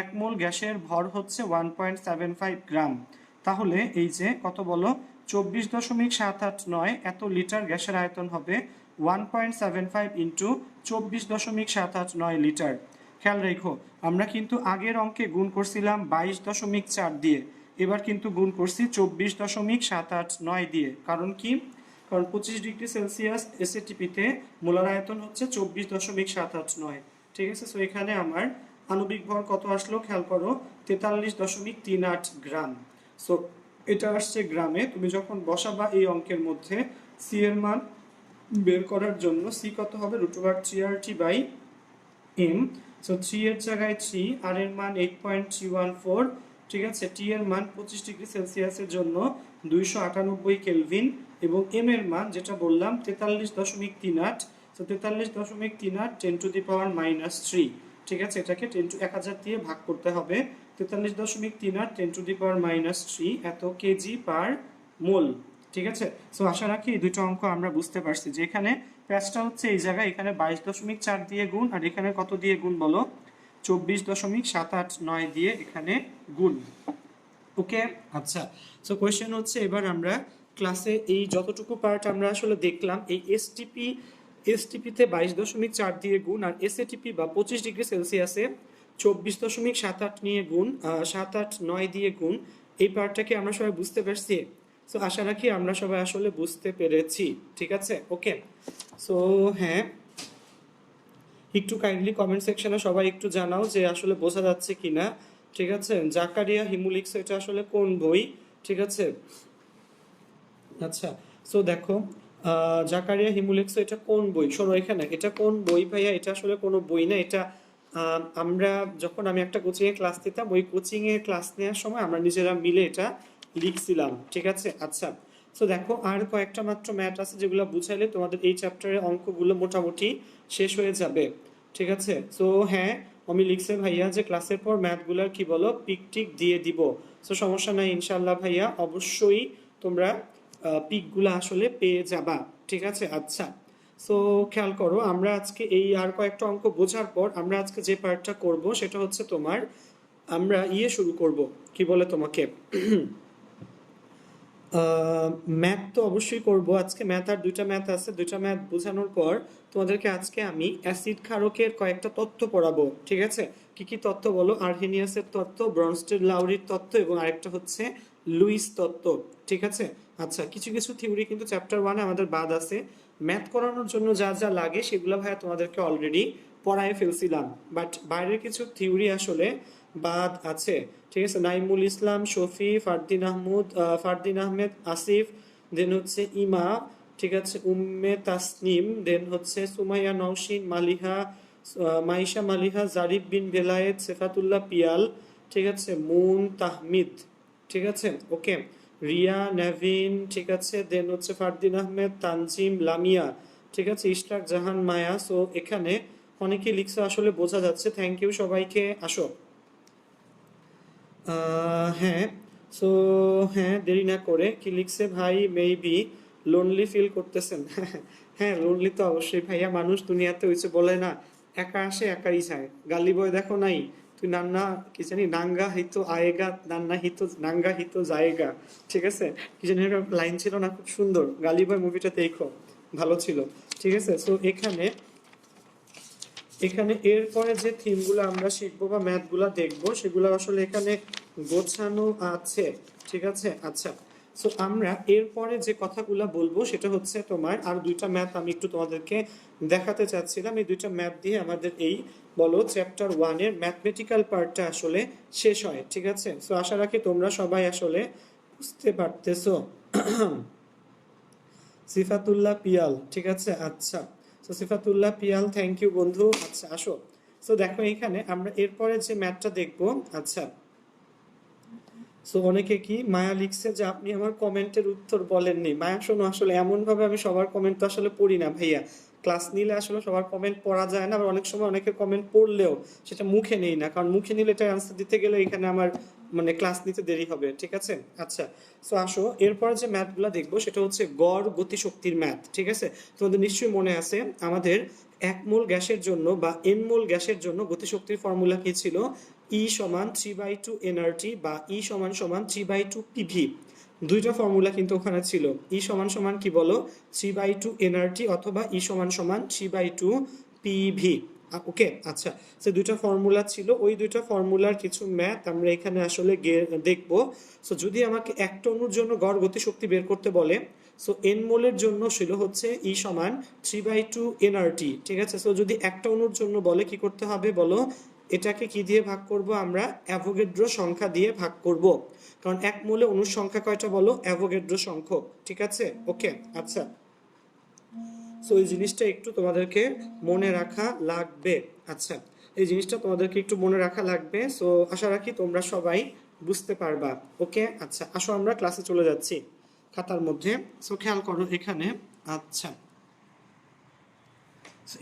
এক মোল গ্যাসের ভর হচ্ছে 1.75 গ্রাম। তাহলে এই যে কত বলো, 24.789 এত লিটার গ্যাসের আয়তন হবে 1.75 ইন্টু 24.789 লিটার। খেয়াল রেখো, আমরা কিন্তু আগের অঙ্কে গুণ করছিলাম 22.4 দিয়ে, এবার কিন্তু গুণ করছি 24.789 দিয়ে। কারণ কি? কারণ 25°C এসএটিপিতে মোলার আয়তন হচ্ছে 24.789। ঠিক আছে, সো এখানে আমার আণবিক ভর কত আসলো খেয়াল করো, 43.38 গ্রাম। সো এটা আসছে গ্রামে। তুমি যখন বসাবা এই অঙ্কের মধ্যে সি এর মান বের করার জন্য, সি কত হবে, √3RT/m। সো 3 এর জায়গায় 3, আর এর মান 8.314। ঠিক আছে, টি এর মান 25°C জন্য 298 কেলভিন, এবং এম এর মান যেটা বললাম 43.38। সো 43.38 10⁻³ ঠিক আছে, এটাকে 1000 দিয়ে ভাগ করতে হবে। 43.38 10⁻³ এত কেজি পার মোল। ঠিক আছে, সো আশা রাখি এই দুটো অঙ্ক আমরা বুঝতে পারছি যে এখানে প্যাচটা হচ্ছে এই জায়গায়, এখানে 22.4 দিয়ে গুণ, আর এখানে কত দিয়ে গুণ বলো, 24.789 দিয়ে এখানে গুণ। ওকে, আচ্ছা। সো কোয়েশ্চেন হচ্ছে, এবার আমরা ক্লাসে এই যতটুকু পার্ট আমরা আসলে দেখলাম, এই এসটিপিতে 22.4 দিয়ে গুণ, আর এসএটিপি বা 25°C 24.78 নিয়ে গুণ, 789 দিয়ে গুণ, এই পার্টটাকে আমরা সবাই বুঝতে পারছি। সো আশা রাখি আমরা সবাই আসলে বুঝতে পেরেছি। ঠিক আছে, ওকে। সো হ্যাঁ, একটু কাইন্ডলি কমেন্ট সেকশনে সবাই একটু জানাও যে আসলে বোঝা যাচ্ছে কিনা। ঠিক আছে, জাকারিয়া হিমুলিক্স এটা আসলে কোন বই? ঠিক আছে, আচ্ছা। সো দেখো, জাকারিয়া হিমুলিক্স এটা কোন বই, শোনো এখানে, এটা কোন বই ভাইয়া? এটা আসলে কোনো বই না, এটা আমরা যখন আমি একটা কোচিংয়ে ক্লাস দিতাম, ওই কোচিংয়ে ক্লাস নেওয়ার সময় আমরা নিজেরা মিলে এটা লিখছিলাম। ঠিক আছে, আচ্ছা। সো দেখো, আর কয়েকটা মাত্র ম্যাথ আছে যেগুলো বুঝাইলে তোমাদের এই চ্যাপ্টারের অঙ্কগুলো মোটামুটি শেষ হয়ে যাবে। ঠিক আছে, সো হ্যাঁ, আমি লিখছে ভাইয়া যে ক্লাসের পর ম্যাথগুলোর কি বলো পিক দিয়ে দিব। সো সমস্যা নাই ইনশাল্লাহ ভাইয়া, অবশ্যই তোমরা পিকগুলো আসলে পেয়ে যাবা। ঠিক আছে, আচ্ছা। সো খেয়াল করো, আমরা আজকে এই আর কয়েকটা অঙ্ক বোঝার পর আমরা আজকে যে পার্টটা করব সেটা হচ্ছে তোমার, আমরা শুরু করব, কি বলে তোমাকে, ম্যাথ তো অবশ্যই করব আজকে। ম্যাথ আর দুইটা ম্যাথ আছে, দুইটা ম্যাথ বোঝানোর পর তোমাদেরকে আজকে আমি অ্যাসিড ক্ষারকের কয়েকটা তত্ত্ব পড়াবো। ঠিক আছে, কি কি তত্ত্ব বলো? আর্হেনিয়াসের তত্ত্ব, ব্রনস্টেড লাউরির তত্ত্ব, এবং আরেকটা হচ্ছে লুইস তত্ত্ব। ঠিক আছে, আচ্ছা। কিছু কিছু থিওরি কিন্তু চ্যাপ্টার 1-এ আমাদের বাদ আছে। ম্যাথ করানোর জন্য যা যা লাগে সেগুলো ভাইয়া তোমাদেরকে অলরেডি পড়ায় ফেলছিলাম, বাট বাইরের কিছু থিওরি আসলে বাদ আছে। ঠিক আছে, নাইমুল ইসলাম, শফি, ফারদিন আহমেদ, আসিফ, দেন হচ্ছে ইমা, ঠিক আছে, উম্মে তাসনিম, দেন হচ্ছে সুমাইয়া নওশিন, মালিহা, মাইশা মালিহা, জারিফ বিন বেলায়েত, সেফাতুল্লাহ পিয়াল, ঠিক আছে, মুন তাহমিদ, ঠিক আছে, ওকে, রিয়া, নেভিন, ঠিক আছে, দেন হচ্ছে ফারদিন আহমেদ, তানজিম, লামিয়া, ঠিক আছে, ইশরাক জাহান, মায়া। সো এখানে অনেকে লিখছে আসলে, বোঝা যাচ্ছে। থ্যাংক ইউ সবাইকে। আসো, হ্যাঁ। সো হ্যাঁ, দেরি না করে কি লিখছে ভাই, মেবি লোনলি ফিল করতেছেন। হ্যাঁ, লোনলি তো অবশ্যই ভাইয়া, মানুষ দুনিয়াতে হয়েছে বলে না, একা আসে একাই যায়। গালি বয় দেখো নাই, তুই নান্না কি জানি, নাঙ্গা হিতো আয়েগা, নান্না হিতো নাঙ্গা হিতো জায়েগা। ঠিক আছে, কি জানি একটা লাইন ছিল না, খুব সুন্দর। গালি বয় মুভিটা দেখো, ভালো ছিল। ঠিক আছে, সো এখানে এরপরে যে থিমগুলো আমরা শিখবো বা ম্যাথগুলো দেখবো সেগুলো আসলে এখানে গোছানো আছে। ঠিক আছে, আচ্ছা। সো আমরা এরপরে যে কথাগুলো বলবো সেটা হচ্ছে তোমার আর দুইটা ম্যাথ আমি একটু তোমাদেরকে দেখাতে চাচ্ছিলাম। এই দুইটা ম্যাথ দিয়ে আমাদের এই বলো চ্যাপ্টার 1-এর ম্যাথমেটিক্যাল পার্টটা আসলে শেষ হয়। ঠিক আছে, সো আশা রাখি তোমরা সবাই আসলে বুঝতে পারতেছো। সিফাতুল্লাহ পিয়াল, ঠিক আছে, আচ্ছা। So Sifatullah Piyal, thank you বন্ধু। আচ্ছা, আসো। সো দেখো, এখানে আমরা এরপরে যে ম্যাথটা দেখবো। আচ্ছা, সো অনেকে কি মায়া লিখছে যে আপনি আমার কমেন্টের উত্তর বলেননি। মায়া শোনো, আসলে এমন ভাবে আমি সবার কমেন্ট তো আসলে পড়ি না ভাইয়া। ক্লাস নিলে আসলে সবার কমেন্ট পড়া যায় না, আবার অনেক সময় অনেকের কমেন্ট পড়লেও সেটা মুখে নেই না, কারণ মুখে নিলে এটা অ্যান্সার দিতে গেলে এখানে আমার মানে ক্লাস নিতে দেরি হবে। ঠিক আছে, আচ্ছা। সো আসো, এরপরে যে ম্যাথগুলো দেখবো সেটা হচ্ছে গড় গতিশক্তির ম্যাথ। ঠিক আছে, তোমাদের নিশ্চয়ই মনে আছে আমাদের 1 মোল গ্যাসের জন্য বা n মোল গ্যাসের জন্য গতিশক্তির ফর্মুলা কি ছিল? ই সমান 3/2 এনআরটি বা ই সমান সমান 3/2 পিভি। দুইটা ফর্মুলা কিন্তু ওখানে ছিল। ই সমান সমান কি বলো, 3/2 এনআরটি অথবা ই সমান সমান 3/2 পিভি। ওকে, আচ্ছা, সে দুইটা ফর্মুলা ছিল, ওই দুইটা ফর্মুলার কিছু ম্যাথ আমরা এখানে আসলে দেখবো। সো যদি আমাকে একটা অণুর জন্য গড় গতিশক্তি বের করতে বলে, সো এন মোলের জন্য ছিল হচ্ছে ই সমান 3/2 এনআরটি, ঠিক আছে। সো যদি একটা অণুর জন্য বলে কি করতে হবে বলো, এটাকে কি দিয়ে ভাগ করব আমরা, অ্যাভোগাড্রো সংখ্যা দিয়ে ভাগ করব, কারণ এক মোলে অণুর সংখ্যা কয়টা বলো, অ্যাভোগাড্রো সংখ্যক, ঠিক আছে। ওকে, আচ্ছা, সো এই জিনিসটা একটু তোমাদেরকে মনে রাখা লাগবে। আচ্ছা, এই জিনিসটা তোমাদেরকে একটু মনে রাখা লাগবে। সো আশা রাখি তোমরা সবাই বুঝতে পারবা। ওকে, আচ্ছা, আসো আমরা ক্লাসে চলে যাচ্ছি খাতার মধ্যে। সো খেয়াল করো এখানে। আচ্ছা,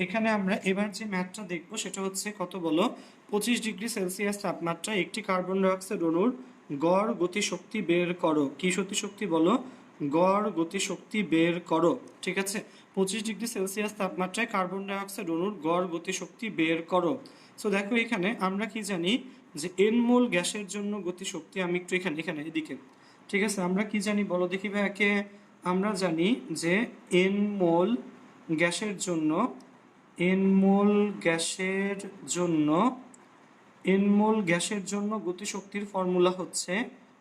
এখানে আমরা এবার যে ম্যাথটা দেখবো সেটা হচ্ছে কত বলো, 25°C তাপমাত্রায় একটি কার্বন ডাইঅক্সাইড অণুর গড় গতিশক্তি বের করো। কি শক্তি বলো, গড় গতিশক্তি বের করো, ঠিক আছে। 25°C তাপমাত্রায় কার্বন ডাইঅক্সাইড অণুর গড় গতিশক্তি বের করো। সো দেখো এখানে আমরা কি জানি যে এন মোল গ্যাসের জন্য গতিশক্তি, আমি একটু এখানে এদিকে, ঠিক আছে, আমরা কি জানি বলো দেখি ভাইয়াকে। আমরা জানি যে এন মোল গ্যাসের জন্য এনমোল গ্যাসের জন্য গতিশক্তির ফর্মুলা হচ্ছে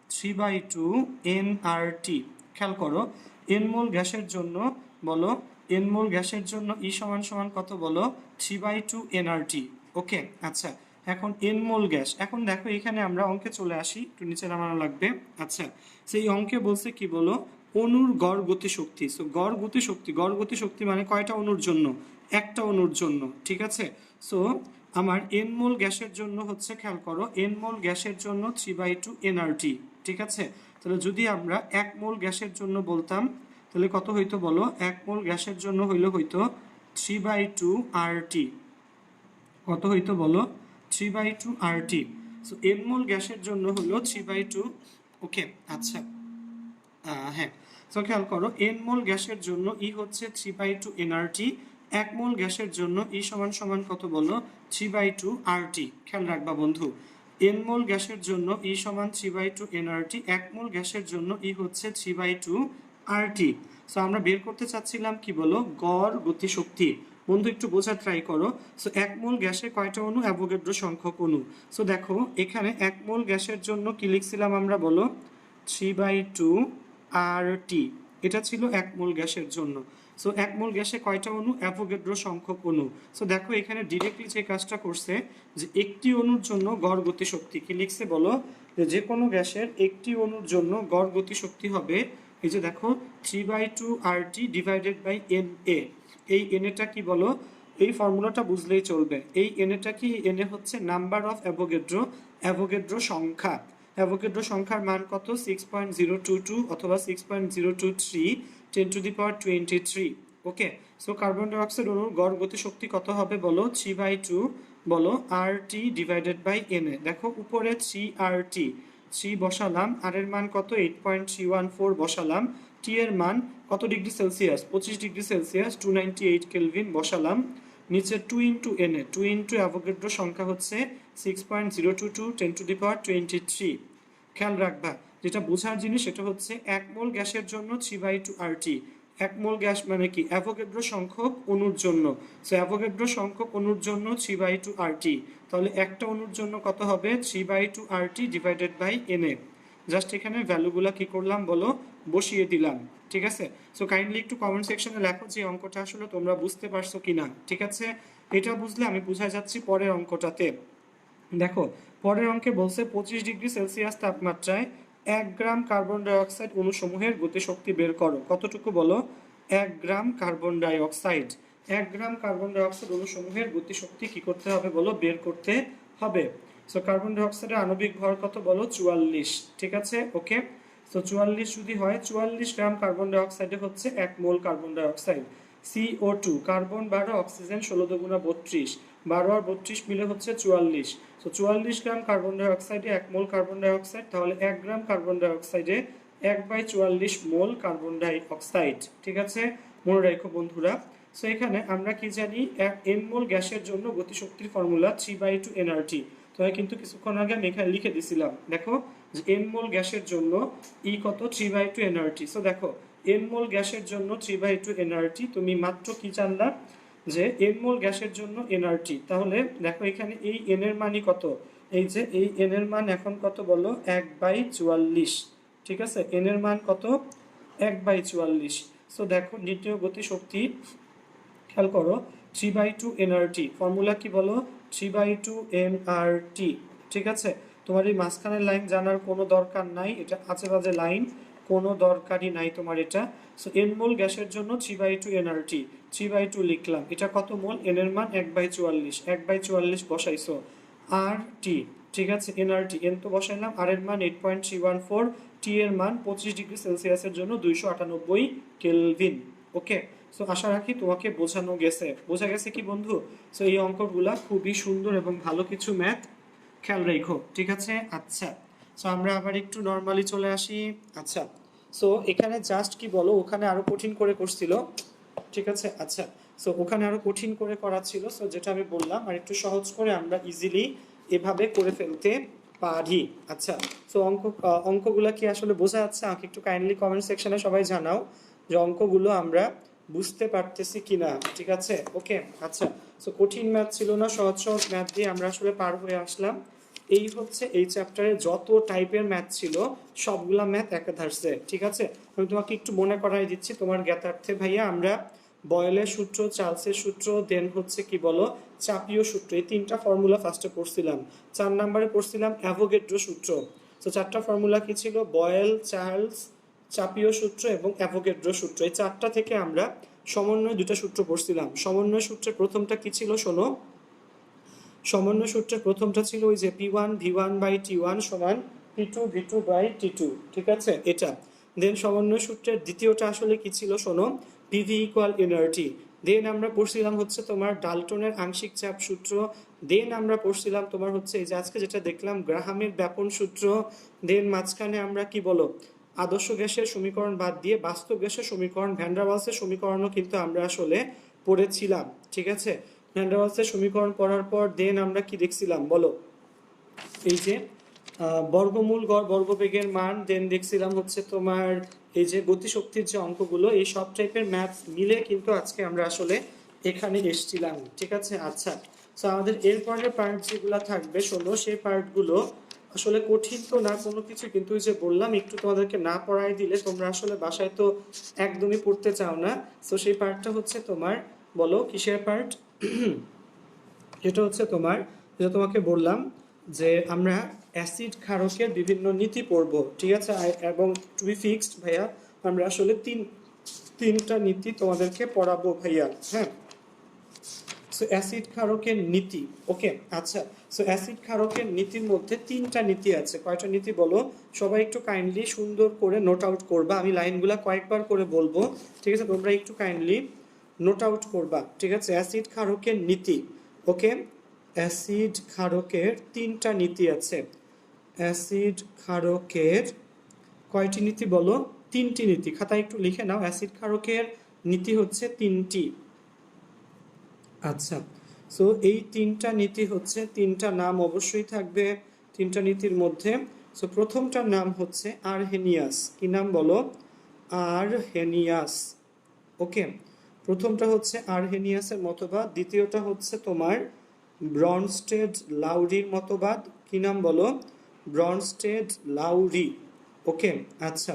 3/2 nRT। খেয়াল করো, এনমোল গ্যাসের জন্য বলো, এনমোল গ্যাসের জন্য ই সমান সমান কত বলো, 3/2 nRT। ওকে, আচ্ছা, এখন এনমোল গ্যাস, এখন দেখো এখানে আমরা অঙ্কে চলে আসি, একটু নিচে নামানো লাগবে। আচ্ছা, সেই অঙ্কে বলছে কি বলো, অণুর গড় গতিশক্তি। সো গড় গতিশক্তি মানে কয়টা অণুর জন্য, একটা অণুর জন্য, ঠিক আছে। সো আমার এন মোল গ্যাসের জন্য হচ্ছে, খেয়াল করো, এন মোল গ্যাসের জন্য 3/2 এনআরটি, ঠিক আছে। তাহলে যদি আমরা এক মোল গ্যাসের জন্য বলতাম তাহলে কত হইতো বলো, এক মোল গ্যাসের জন্য হইতো 3/2 আরটি। কত হইতো বলো, 3/2 আরটি। সো এন মোল গ্যাসের জন্য হলো 3/2। ওকে, আচ্ছা, হ্যাঁ, সো খেয়াল করো, এন মোল গ্যাসের জন্য ই হচ্ছে 3/2 এনআরটি, এক মোল গ্যাসের জন্য ই সমান সমান কত বলো, 3/2 আরটি। খেয়াল রাখবা বন্ধু, এন মোল গ্যাসের জন্য ই সমান 3/2 এনআরটি, এক মোল গ্যাসের জন্য ই হচ্ছে 3/2 আরটি। সো আমরা বের করতে চাচ্ছিলাম কি বলো, গড় গতিশক্তি। বন্ধু একটু বোঝার ট্রাই করো। সো এক মোল গ্যাসে কয়টা অণু, অ্যাভোগাড্রো সংখ্যক অণু। সো দেখো এখানে এক মোল গ্যাসের জন্য কি লিখছিলাম আমরা বলো, 3/2 আরটি, এটা ছিল এক মোল গ্যাসের জন্য। সো এক মোল গ্যাসে কয়টা অণু, অ্যাভোগাড্রো সংখ্যক অণু। সো দেখো এখানে ডিরেক্টলি যে কাজটা করছে, যে একটি অণুর জন্য গড় গতিশক্তি কি লিখছে বলো, যে কোনো গ্যাসের একটি অণুর জন্য গড় গতিশক্তি হবে, এই যে দেখো 3/2 RT divided by N A. এই এন এটা কি বলো, এই ফর্মুলাটা বুঝলেই চলবে। এই এন এটা কি, এন এ হচ্ছে নাম্বার অফ অ্যাভোগাড্রো সংখ্যা। অ্যাভোগাড্রো সংখ্যার মান কত, 6.022 অথবা 6.023 10⁻23। ওকে, সো কার্বন ডাইঅক্সাইড অণুর গড় গতিশক্তি কত হবে বলো, 3/2 বলো RT divided by N A. দেখো উপরে 3RT, 3 বসালাম, আর এর মান কত, 8.314 বসালাম, টি এর মান কত ডিগ্রি সেলসিয়াস, 25°C, 298 কেলভিন বসালাম, নিচে 2 into N A, 2 into Avogadro সংখ্যা হচ্ছে 6.022 10⁻23। খেয়াল রাখবা, যেটা বোঝার জিনিস সেটা হচ্ছে এক মোল গ্যাসের জন্য 3/2 আরটি। এক মোল গ্যাস মানে কি, অ্যাভোগাড্রো সংখ্যক অণুর জন্য। সো অ্যাভোগাড্রো সংখ্যক অণুর জন্য 3/2 আরটি, তাহলে একটা অণুর জন্য কত হবে, 3/2 RT divided by N A. Just এখানে ভ্যালুগুলা কি করলাম বলো, বসিয়ে দিলাম, ঠিক আছে। সো কাইন্ডলি একটু কমেন্ট সেকশনে লেখো যে অঙ্কটা আসলে তোমরা বুঝতে পারছো কিনা, ঠিক আছে। এটা বুঝলে আমি বুঝাই যাচ্ছি পরের অঙ্কটাতে। দেখো পরের অঙ্কে বলছে 25°C তাপমাত্রায় 1 গ্রাম কার্বন ডাইঅক্সাইড অণুসমূহের গতিশক্তি বের করো। কতটুকু বলো, 1 gram carbon dioxide. 1 gram carbon dioxide অণুসমূহের গতিশক্তি কি করতে হবে বলো, বের করতে হবে। সো কার্বন ডাইঅক্সাইডের আণবিক ভর কত বলো, 44, ঠিক আছে। ওকে, সো 44 যদি হয়, 44 গ্রাম কার্বন ডাইঅক্সাইডে হচ্ছে 1 mole carbon dioxide. CO2 carbon 12, oxygen 16 দুগুণা 32, 12 আর 32 মিলে হচ্ছে 44। সো 44 গ্রাম কার্বন ডাইঅক্সাইডে 1 মোল কার্বন ডাইঅক্সাইড, তাহলে 1 গ্রাম কার্বন ডাইঅক্সাইডে 1/44 মোল কার্বন ডাইঅক্সাইড, ঠিক আছে। মনে রাখো বন্ধুরা। সো এখানে আমরা কি জানি, এক এন মোল গ্যাসের জন্য গতিশক্তির ফর্মুলা 3/2 এনআরটি। তো তোমায় কিন্তু কিছুক্ষণ আগে আমি এখানে লিখে দিছিলাম, দেখো যে এন মোল গ্যাসের জন্য ই কত 3/2 এনআরটি। সো দেখো এন মোল গ্যাসের জন্য 3/2 এনআরটি, তুমি মাত্র কি জানলা যে এন মোল গ্যাসের জন্য এনআরটি। তাহলে দেখো এখানে এই এন এর মানই কত, এই যে এই এন এর মান এখন কত বলো 1/44। ঠিক আছে, এন এর মান কত 1/44। সো দেখো নিউটনীয় গতি শক্তি খেয়াল করো 3/2 এনআরটি, ফর্মুলা কি বলো 3/2 এনআরটি। ঠিক আছে, তোমার এই মাঝখানের লাইন জানার কোনো দরকার নাই, এটা আজে বাজে লাইন, কোনো দরকারই নাই তোমার এটা। সো এন মোল গ্যাসের জন্য 3/2 এনআরটি, 3/2 লিখলাম, এটা কত মোল, এন এর মান 1/44, 1/44 বসাইছো আর টি। ঠিক আছে, এনআরটি এন তো বসাইলাম, আর এর মান 8.314, টি এর মান 25 ডিগ্রি সেলসিয়াসের জন্য 298 কেলভিন। ওকে, সো আশা রাখি তোমাকে বোঝানো গেছে, বোঝা গেছে কি বন্ধু? সো এই অঙ্কগুলা খুবই সুন্দর এবং ভালো কিছু ম্যাথ, খেয়াল রেখো। ঠিক আছে, আচ্ছা সো আমরা আবার একটু নর্মালি চলে আসি। আচ্ছা, সো এখানে জাস্ট কি বলো, ওখানে আরো কঠিন করে করছিল। ঠিক আছে, আচ্ছা সো ওখানে আরো কঠিন করে করা ছিল, সো যেটা আমি বললাম আর একটু সহজ করে আমরা ইজিলি এভাবে করে ফেলতে পারি। আচ্ছা, সো অঙ্কগুলো কি আসলে বোঝা যাচ্ছে? আমাকে একটু কাইন্ডলি কমেন্ট সেকশনে সবাই জানাও যে অঙ্কগুলো আমরা বুঝতে পারতেছি কিনা। ঠিক আছে, ওকে, আচ্ছা সো কঠিন ম্যাথ ছিল না, সহজ সহজ ম্যাথ দিয়ে আমরা আসলে পার হয়ে আসলাম। এই হচ্ছে এই চ্যাপ্টারে যত টাইপের ম্যাথ ছিল সবগুলা ম্যাথ একাধারছে। ঠিক আছে, আমি তোমাকে একটু মনে করাই দিচ্ছি তোমার জ্ঞাতার্থে ভাইয়া। আমরা বয়েলের সূত্র, চার্লসের সূত্র, দেন হচ্ছে কি বলো চাপীয় সূত্র, এই তিনটা ফর্মুলা ফার্স্টে পড়ছিলাম। 4 নম্বরে পড়ছিলাম অ্যাভোগাড্রো সূত্র। তো চারটা ফর্মুলা কি ছিল, বয়েল, চার্লস, চাপীয় সূত্র এবং অ্যাভোগাড্রো সূত্র। এই চারটা থেকে আমরা সমন্বয় দুটো সূত্র পড়ছিলাম। সমন্বয় সূত্রের প্রথমটা কি ছিল শোনো, সমন্বয় সূত্রের প্রথমটা ছিল ওই যে P1 V1/T1 সমান P2 V2/T2। ঠিক আছে, এটা। দেন সমন্বয় সূত্রের দ্বিতীয়টা আসলে কি ছিল শোনো, PV ইকুয়াল এনআরটি। দেন আমরা পড়ছিলাম হচ্ছে তোমার ডাল্টনের আংশিক চাপ সূত্র। দেন আমরা পড়ছিলাম তোমার হচ্ছে এই যে আজকে যেটা দেখলাম গ্রাহামের ব্যাপন সূত্র। দেন মাঝখানে আমরা কি বলো আদর্শ গ্যাসের সমীকরণ বাদ দিয়ে বাস্তব গ্যাসের সমীকরণ, ভ্যান ডার ওয়ালসের সমীকরণও কিন্তু আমরা আসলে পড়েছিলাম। ঠিক আছে, ভ্যান ডার ওয়ালসের সমীকরণ পড়ার পর দেন আমরা কি দেখছিলাম বলো, এই যে বর্গমূল গড় বর্গবেগের মান, দেন দেখছিলাম হচ্ছে তোমার এই যে গতিশক্তির যে অঙ্কগুলো, এই সব টাইপের ম্যাথ মিলে কিন্তু আজকে আমরা আসলে এখানে এসেছিলাম। ঠিক আছে, আচ্ছা তো আমাদের এরপরের পার্ট যেগুলো থাকবে শোনো, সেই পার্টগুলো আসলে কঠিন তো না কোনো কিছু, কিন্তু ওই যে বললাম একটু তোমাদেরকে না পড়াই দিলে তোমরা আসলে বাসায় তো একদমই পড়তে চাও না। তো সেই পার্টটা হচ্ছে তোমার বলো কিসের পার্ট, এটা হচ্ছে তোমার যেটা তোমাকে বললাম যে আমরা অ্যাসিড ক্ষারকের বিভিন্ন নীতি পড়ব। ঠিক আছে, এবং টু বি ফিক্সড ভাইয়া আমরা আসলে তিনটা নীতি তোমাদেরকে পড়াবো ভাইয়া। হ্যাঁ, সো অ্যাসিড ক্ষারকের নীতি। ওকে, আচ্ছা সো অ্যাসিড ক্ষারকের নীতির মধ্যে তিনটা নীতি আছে। কয়টা নীতি বলো, সবাই একটু কাইন্ডলি সুন্দর করে নোট আউট করবা, আমি লাইনগুলো কয়েকবার করে বলবো। ঠিক আছে, তোমরা একটু কাইন্ডলি নোট আউট করবা। ঠিক আছে, অ্যাসিড ক্ষারকের নীতি। ওকে, অ্যাসিড ক্ষারকের তিনটা নীতি আছে। অ্যাসিড ক্ষারকের কয়টি নীতি বলো, তিনটি নীতি। খাতায় একটু লিখে নাও, অ্যাসিড ক্ষারকের নীতি হচ্ছে তিনটি। আচ্ছা, সো এই তিনটা নীতি হচ্ছে, তিনটা নাম অবশ্যই থাকবে তিনটা নীতির মধ্যে। সো প্রথমটার নাম হচ্ছে আরহেনিয়াস। কি নাম বলো, আরহেনিয়াস। ওকে, প্রথমটা হচ্ছে আরহেনিয়াসের মতবাদ, দ্বিতীয়টা হচ্ছে তোমার ব্রনস্টেড লাউরির মতবাদ। কি নাম বলো, ব্রনস্টেড লাউরি। ওকে, আচ্ছা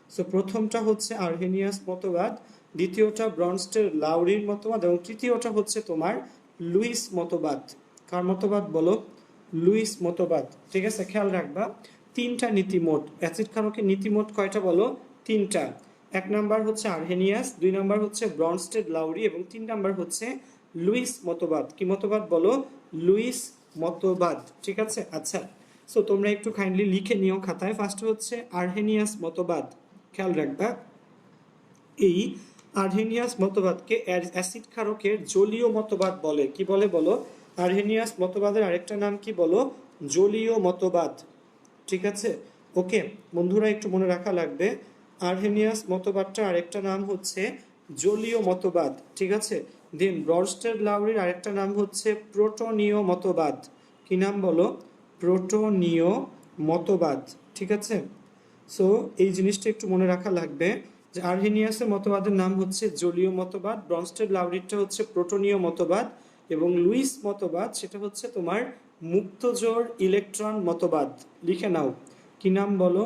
সো প্রথমটা হচ্ছে আরহেনিয়াস মতবাদ, দ্বিতীয়টা ব্রনস্টেড লাউরির মতবাদ এবং তৃতীয়টা হচ্ছে তোমার লুইস মতবাদ। কার মতবাদ বলো, লুইস মতবাদ। ঠিক আছে, খেয়াল রাখবা তিনটা নীতিমোট, অ্যাসিড ক্ষারকের নীতিমোট কয়টা বলো, তিনটা। এক নাম্বার হচ্ছে আরহেনিয়াস, দুই নাম্বার হচ্ছে ব্রনস্টেড লাউরি এবং তিন নাম্বার হচ্ছে লুইস মতবাদ। কি মতবাদ বলো, লুইস মতবাদ। ঠিক আছে, আচ্ছা সো তোমরা একটু কাইন্ডলি লিখে নিও খাতায়। ফার্স্ট হচ্ছে আরহেনিয়াস মতবাদ, খেয়াল রাখবা এই আরহেনিয়াস মতবাদকে অ্যাসিড ক্ষারকের জলীয় মতবাদ বলে। কি বলে বলো, আরহেনিয়াস মতবাদের আরেকটা নাম কি বলো, জলীয় মতবাদ। ঠিক আছে, ওকে বন্ধুরা একটু মনে রাখা লাগবে, আরহেনিয়াস মতবাদটা আরেকটা নাম হচ্ছে জলীয় মতবাদ। ঠিক আছে, দেন ব্রনস্টেড লাউরির আরেকটা নাম হচ্ছে প্রোটনীয় মতবাদ। কি নাম বলো, প্রোটনীয় মতবাদ, ঠিক আছে। সো এই জিনিসটা একটু মনে রাখা লাগবে যে আর্হেনিয়াসের মতবাদের নাম হচ্ছে জলীয় মতবাদ, ব্রনস্টেড লাউরিটটা হচ্ছে প্রোটনীয় মতবাদ, এবং লুইস মতবাদ সেটা হচ্ছে তোমার মুক্তজোড় ইলেকট্রন মতবাদ। লিখে নাও, কি নাম বলো?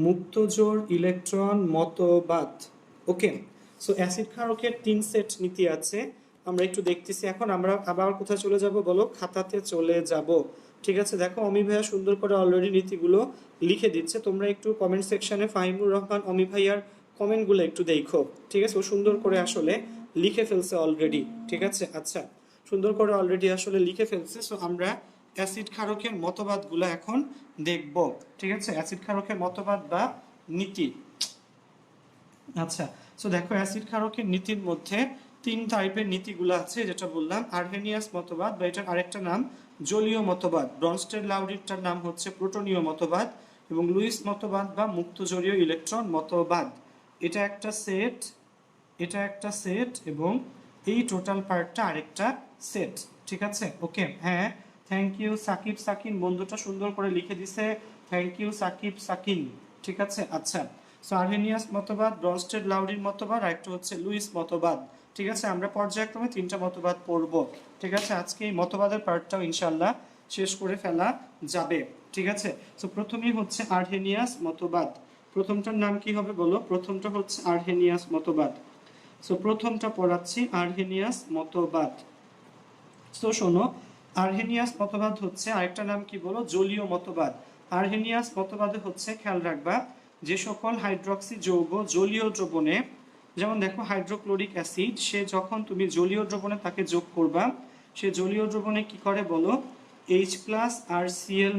মুক্তজোড় ইলেকট্রন মতবাদ। ওকে, সো অ্যাসিড ক্ষারকের 3 সেট নীতি আছে, আমরা একটু দেখতেছি। এখন আমরা আবার কোথায় চলে যাব বলো? খাতাতে চলে যাব, ঠিক আছে। দেখো অমি ভাইয়া সুন্দর করে অলরেডি নীতিগুলো লিখে দিচ্ছে, তোমরা একটু কমেন্ট সেকশনে ফাহিমুর রহমান অমি ভাইয়ার কমেন্টগুলো একটু দেখো, ঠিক আছে। ও সুন্দর করে আসলে লিখে ফেলছে অলরেডি, ঠিক আছে। আচ্ছা, সুন্দর করে অলরেডি আসলে লিখে ফেলছে। সো আমরা অ্যাসিড ক্ষারকের মতবাদগুলো এখন দেখব, ঠিক আছে। অ্যাসিড ক্ষারকের মতবাদ বা নীতি। আচ্ছা, সো দেখো অ্যাসিড ক্ষারকের নীতির মধ্যে 3 টাইপের নীতিগুলো আছে, যেটা বললাম আর্হেনিয়াস মতবাদ বা এটার আরেকটা নাম জলীয় মতবাদ, ব্রনস্টেড লাউরিটটার নাম হচ্ছে প্রোটনীয় মতবাদ, এবং লুইস মতবাদ বা মুক্তজোড়ীয় ইলেকট্রন মতবাদ। এটা একটা সেট, এটা একটা সেট, এবং এই টোটাল পার্টটা আরেকটা সেট, ঠিক আছে। ওকে, হ্যাঁ, থ্যাংক ইউ সাকিব সাকিন, বন্ধুটা সুন্দর করে লিখে দিছে, থ্যাংক ইউ সাকিব সাকিন, ঠিক আছে। আচ্ছা, সো আর্হেনিয়াস মতবাদ, ব্রনস্টেড লাউরির মতবাদ, আর একটা হচ্ছে লুইস মতবাদ, ঠিক আছে। আমরা পর্যায়ক্রমে 3টা মতবাদ পড়ব, ঠিক আছে। আজকে এই মতবাদের পার্টটাও ইনশাল্লাহ শেষ করে ফেলা যাবে, ঠিক আছে। সো প্রথমেই হচ্ছে আর্হেনিয়াস মতবাদ। প্রথমটার নাম কি হবে বলো? প্রথমটা হচ্ছে আর্হেনিয়াস মতবাদ। সো প্রথমটা পড়াচ্ছি আর্হেনিয়াস মতবাদ। সো শোনো, আর্হেনিয়াস মতবাদ হচ্ছে আরেকটা নাম কি বলো? জলীয় মতবাদ। আর্হেনিয়াস মতবাদে হচ্ছে, খেয়াল রাখবা, যে সকল হাইড্রক্সি যৌগ জলীয় দ্রবণে, যেমন দেখো হাইড্রোক্লোরিক অ্যাসিড, সে যখন তুমি জলীয় দ্রবণে তাকে যোগ করবা, সে জলীয় দ্রবণে কি করে বলো? H+ আর Cl-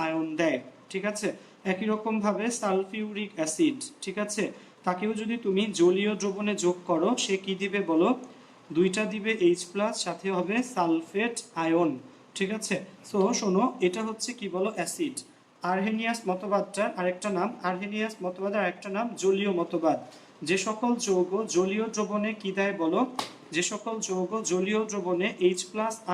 আয়ন দেয়, ঠিক আছে। একই রকম ভাবে সালফিউরিক অ্যাসিড, ঠিক আছে, তাকেও যদি তুমি জলীয় দ্রবণে যোগ করো, সে কি দিবে বলো? 2টা দিবে H+, সাথে হবে সালফেট আয়ন, ঠিক আছে। সো শোনো, এটা হচ্ছে কি বলো? অ্যাসিড। আর্হেনিয়াস মতবাদটার আরেকটা নাম, আর্হেনিয়াস মতবাদের আরেকটা নাম জলীয় মতবাদ। যে সকল যৌগ জলীয় দ্রবণে কি দেয় বলো? যে সকল যৌগ জলীয় দ্রবণে H+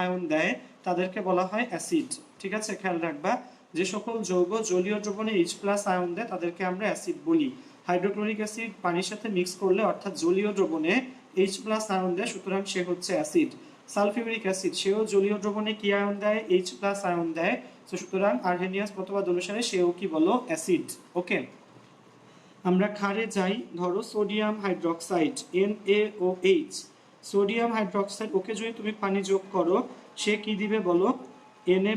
আয়ন দেয় তাদেরকে বলা হয় অ্যাসিড, ঠিক আছে। খেয়াল রাখবা, যে সকল যৌগ জলীয় দ্রবণে H+ আয়ন দেয় তাদেরকে আমরা অ্যাসিড বলি। হাইড্রোক্লোরিক অ্যাসিড পানির সাথে মিক্স করলে, অর্থাৎ জলীয় দ্রবণে H+ আয়ন দেয়, সুতরাং সে হচ্ছে অ্যাসিড। সালফিউরিক অ্যাসিড, সেও জলীয় দ্রবণে কি আয়ন দেয়? H+ আয়ন দেয়, তো সুতরাং আর্হেনিয়াস মতবাদ অনুসারে সেও কি বলো? অ্যাসিড। ওকে, আমরা ক্ষারে যাই, ধরো sodium hydroxide NaOH, sodium hydroxide, okay যদি তুমি পানি যোগ করো, সে কি দিবে বলো? Na+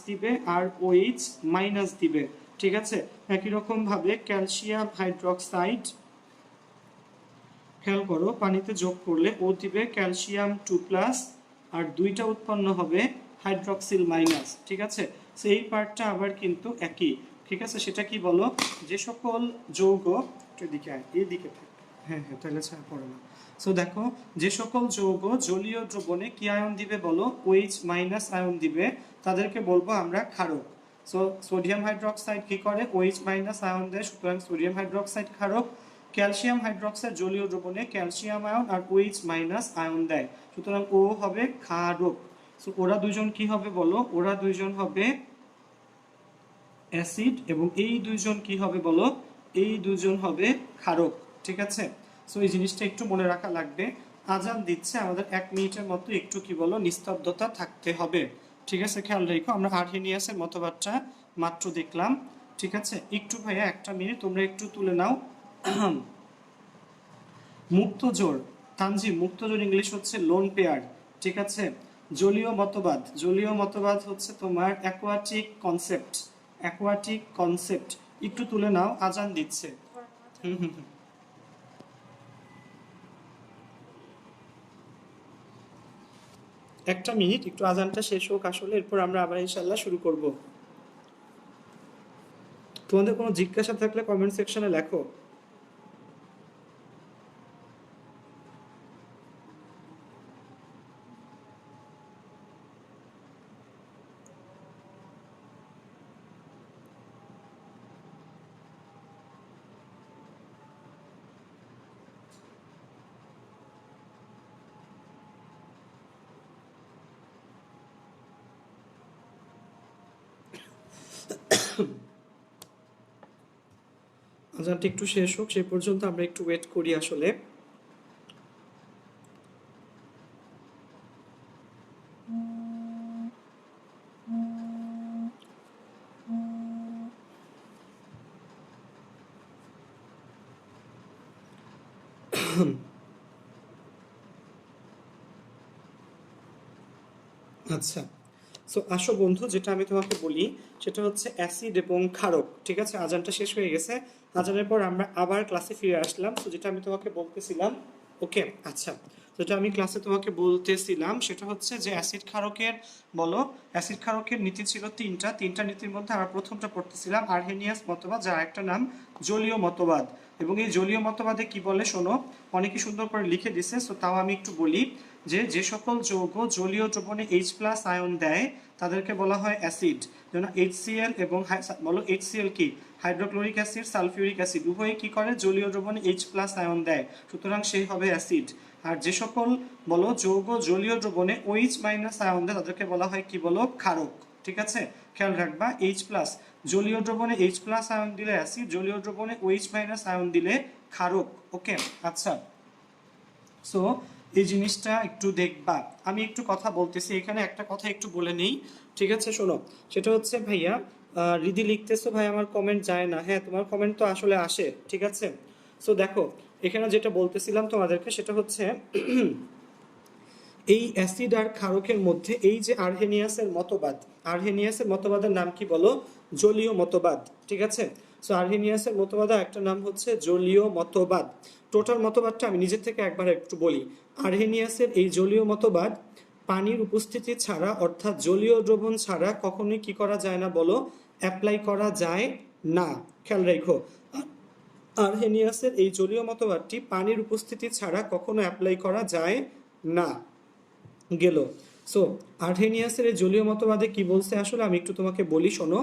দিবে আর OH- দিবে, ঠিক আছে। একই রকম ভাবে ক্যালসিয়াম হাইড্রক্সাইড, খেয়াল করো, পানিতে যোগ করলে ও দিবে ক্যালসিয়াম 2+, আর 2টা উৎপন্ন হবে হাইড্রক্সিল মাইনাস, ঠিক আছে। সেই পার্টটা আবার কিন্তু একই, ঠিক আছে। সেটা কি বলো? যে সকল যৌগ, এদিকে আয়, এদিকে থাক, হ্যাঁ হ্যাঁ, তাহলে ছাড়া পড়ে না। সো দেখো, যে সকল যৌগ জলীয় দ্রবণে কি আয়ন দিবে বলো? OH- আয়ন দিবে, তাদেরকে বলবো আমরা ক্ষারক। সো সোডিয়াম হাইড্রক্সাইড কি করে? OH- আয়ন দেয়, সুতরাং সোডিয়াম হাইড্রক্সাইড ক্ষারক। ক্যালসিয়াম হাইড্রক্সাইড জলীয় দ্রবণে ক্যালসিয়াম আয়ন আর OH- আয়ন দেয়, সুতরাং ও হবে ক্ষারক। সো ওরা দুইজন কি হবে বলো? ওরা দুইজন হবে অ্যাসিড, এবং এই দুইজন কি হবে বলো? এই দুইজন হবে ক্ষারক, ঠিক আছে। সো এই জিনিসটা একটু মনে রাখা লাগবে। আজান দিচ্ছে, আমাদের 1 মিনিটের মতো একটু কি বলো? নিস্তব্ধতা থাকতে হবে, ঠিক আছে। খেয়াল রেখো, আমরা আর্হেনিয়াসের মতবাদটা মাত্র দেখলাম, ঠিক আছে। একটু ভাইয়া 1টা মিনিট তোমরা একটু তুলে নাও। মুক্তজোড়, তানজিম, মুক্তজোড় ইংলিশ হচ্ছে লোন পেয়ার, ঠিক আছে। জলীয় মতবাদ, জলীয় মতবাদ হচ্ছে তোমার অ্যাকোয়াটিক কনসেপ্ট, অ্যাকোয়াটিক কনসেপ্ট। একটু তুলে নাও, আজান দিচ্ছে। হুম হুম হুম। 1টা মিনিট একটু আজানটা শেষ হোক আসলে, এরপর আমরা আবার ইনশাল্লাহ শুরু করব। তোমাদের কোনো জিজ্ঞাসা থাকলে কমেন্ট সেকশনে লেখো। আজানটা একটু শেষ হোক, সেই পর্যন্ত আমরা একটু ওয়েট করি আসলে। আচ্ছা, সো আসো বন্ধু, যেটা আমি তোমাকে বলি সেটা হচ্ছে অ্যাসিড এবং ক্ষারক। ঠিক আছে, আজানটা শেষ হয়ে গেছে, আজানের পর আমরা আবার ক্লাসে ফিরে আসলাম। তো যেটা আমি তোমাকে বলতেছিলাম, ওকে আচ্ছা, যেটা আমি ক্লাসে তোমাকে বলতেছিলাম সেটা হচ্ছে যে অ্যাসিড ক্ষারকের, বলো, অ্যাসিড ক্ষারকের নীতি ছিল তিনটা নীতির মধ্যে আমরা প্রথমটা পড়তেছিলাম আর্হেনিয়াস মতবাদ, যার একটা নাম জলীয় মতবাদ। এবং এই জলীয় মতবাদে কি বলে শোনো, অনেকে সুন্দর করে লিখে দিছে, সো তাও আমি একটু বলি যে যে সকল যৌগ জলীয় দ্রবণে H+ আয়ন দেয় তাদেরকে বলা হয় অ্যাসিড। যেমন HCl এবং বলো HCl কি, হাইড্রোক্লোরিক অ্যাসিড, সালফিউরিক অ্যাসিড উভয়ে কি করে জলীয় দ্রবণে H+ আয়ন দেয়, সুতরাং সেই হবে অ্যাসিড। আর যে সকল বলো যৌগ জলীয় দ্রবণে OH- আয়ন দেয় তাদেরকে বলা হয় কি বলো, ক্ষারক। ঠিক আছে, খেয়াল রাখবা, H+ জলীয় দ্রবণে H+ আয়ন দিলে অ্যাসিড, জলীয় দ্রবণে OH- আয়ন দিলে ক্ষারক। ওকে আচ্ছা, সো এই জিনিসটা একটু দেখবা। আমি একটু কথা বলতেছি এখানে, একটা কথা একটু বলে নেই, ঠিক আছে শোনো। সেটা হচ্ছে ভাইয়া, রিদি লিখতেছো ভাই আমার কমেন্ট যায় না। হ্যাঁ তোমার কমেন্ট তো আসলে আসে, ঠিক আছে। সো দেখো, এখানে যেটা বলতেছিলাম তোমাদেরকে সেটা হচ্ছে এই অ্যাসিড আর ক্ষারকের মধ্যে এই যে আর্হেনিয়াসের মতবাদ, আর্হেনিয়াসের মতবাদের নাম কি বলো, জলীয় মতবাদ। ঠিক আছে, সো আর্হেনিয়াসের মতবাদের একটা নাম হচ্ছে জলীয় মতবাদ। টোটাল মতবাদটা আমি নিজের থেকে একবার একটু বলি। আর্হেনিয়াসের এই জলীয় মতবাদ পানির উপস্থিতি ছাড়া, অর্থাৎ জলীয় দ্রবণ ছাড়া কখনোই কি করা যায় না বলো, অ্যাপ্লাই করা যায় না। খেয়াল রেখো, আর্হেনিয়াসের এই জলীয় মতবাদটি পানির উপস্থিতি ছাড়া কখনো অ্যাপ্লাই করা যায় না। গেল। সো আর্হেনিয়াসের এই জলীয় মতবাদে কি বলছে আসলে আমি একটু তোমাকে বলি শোনো,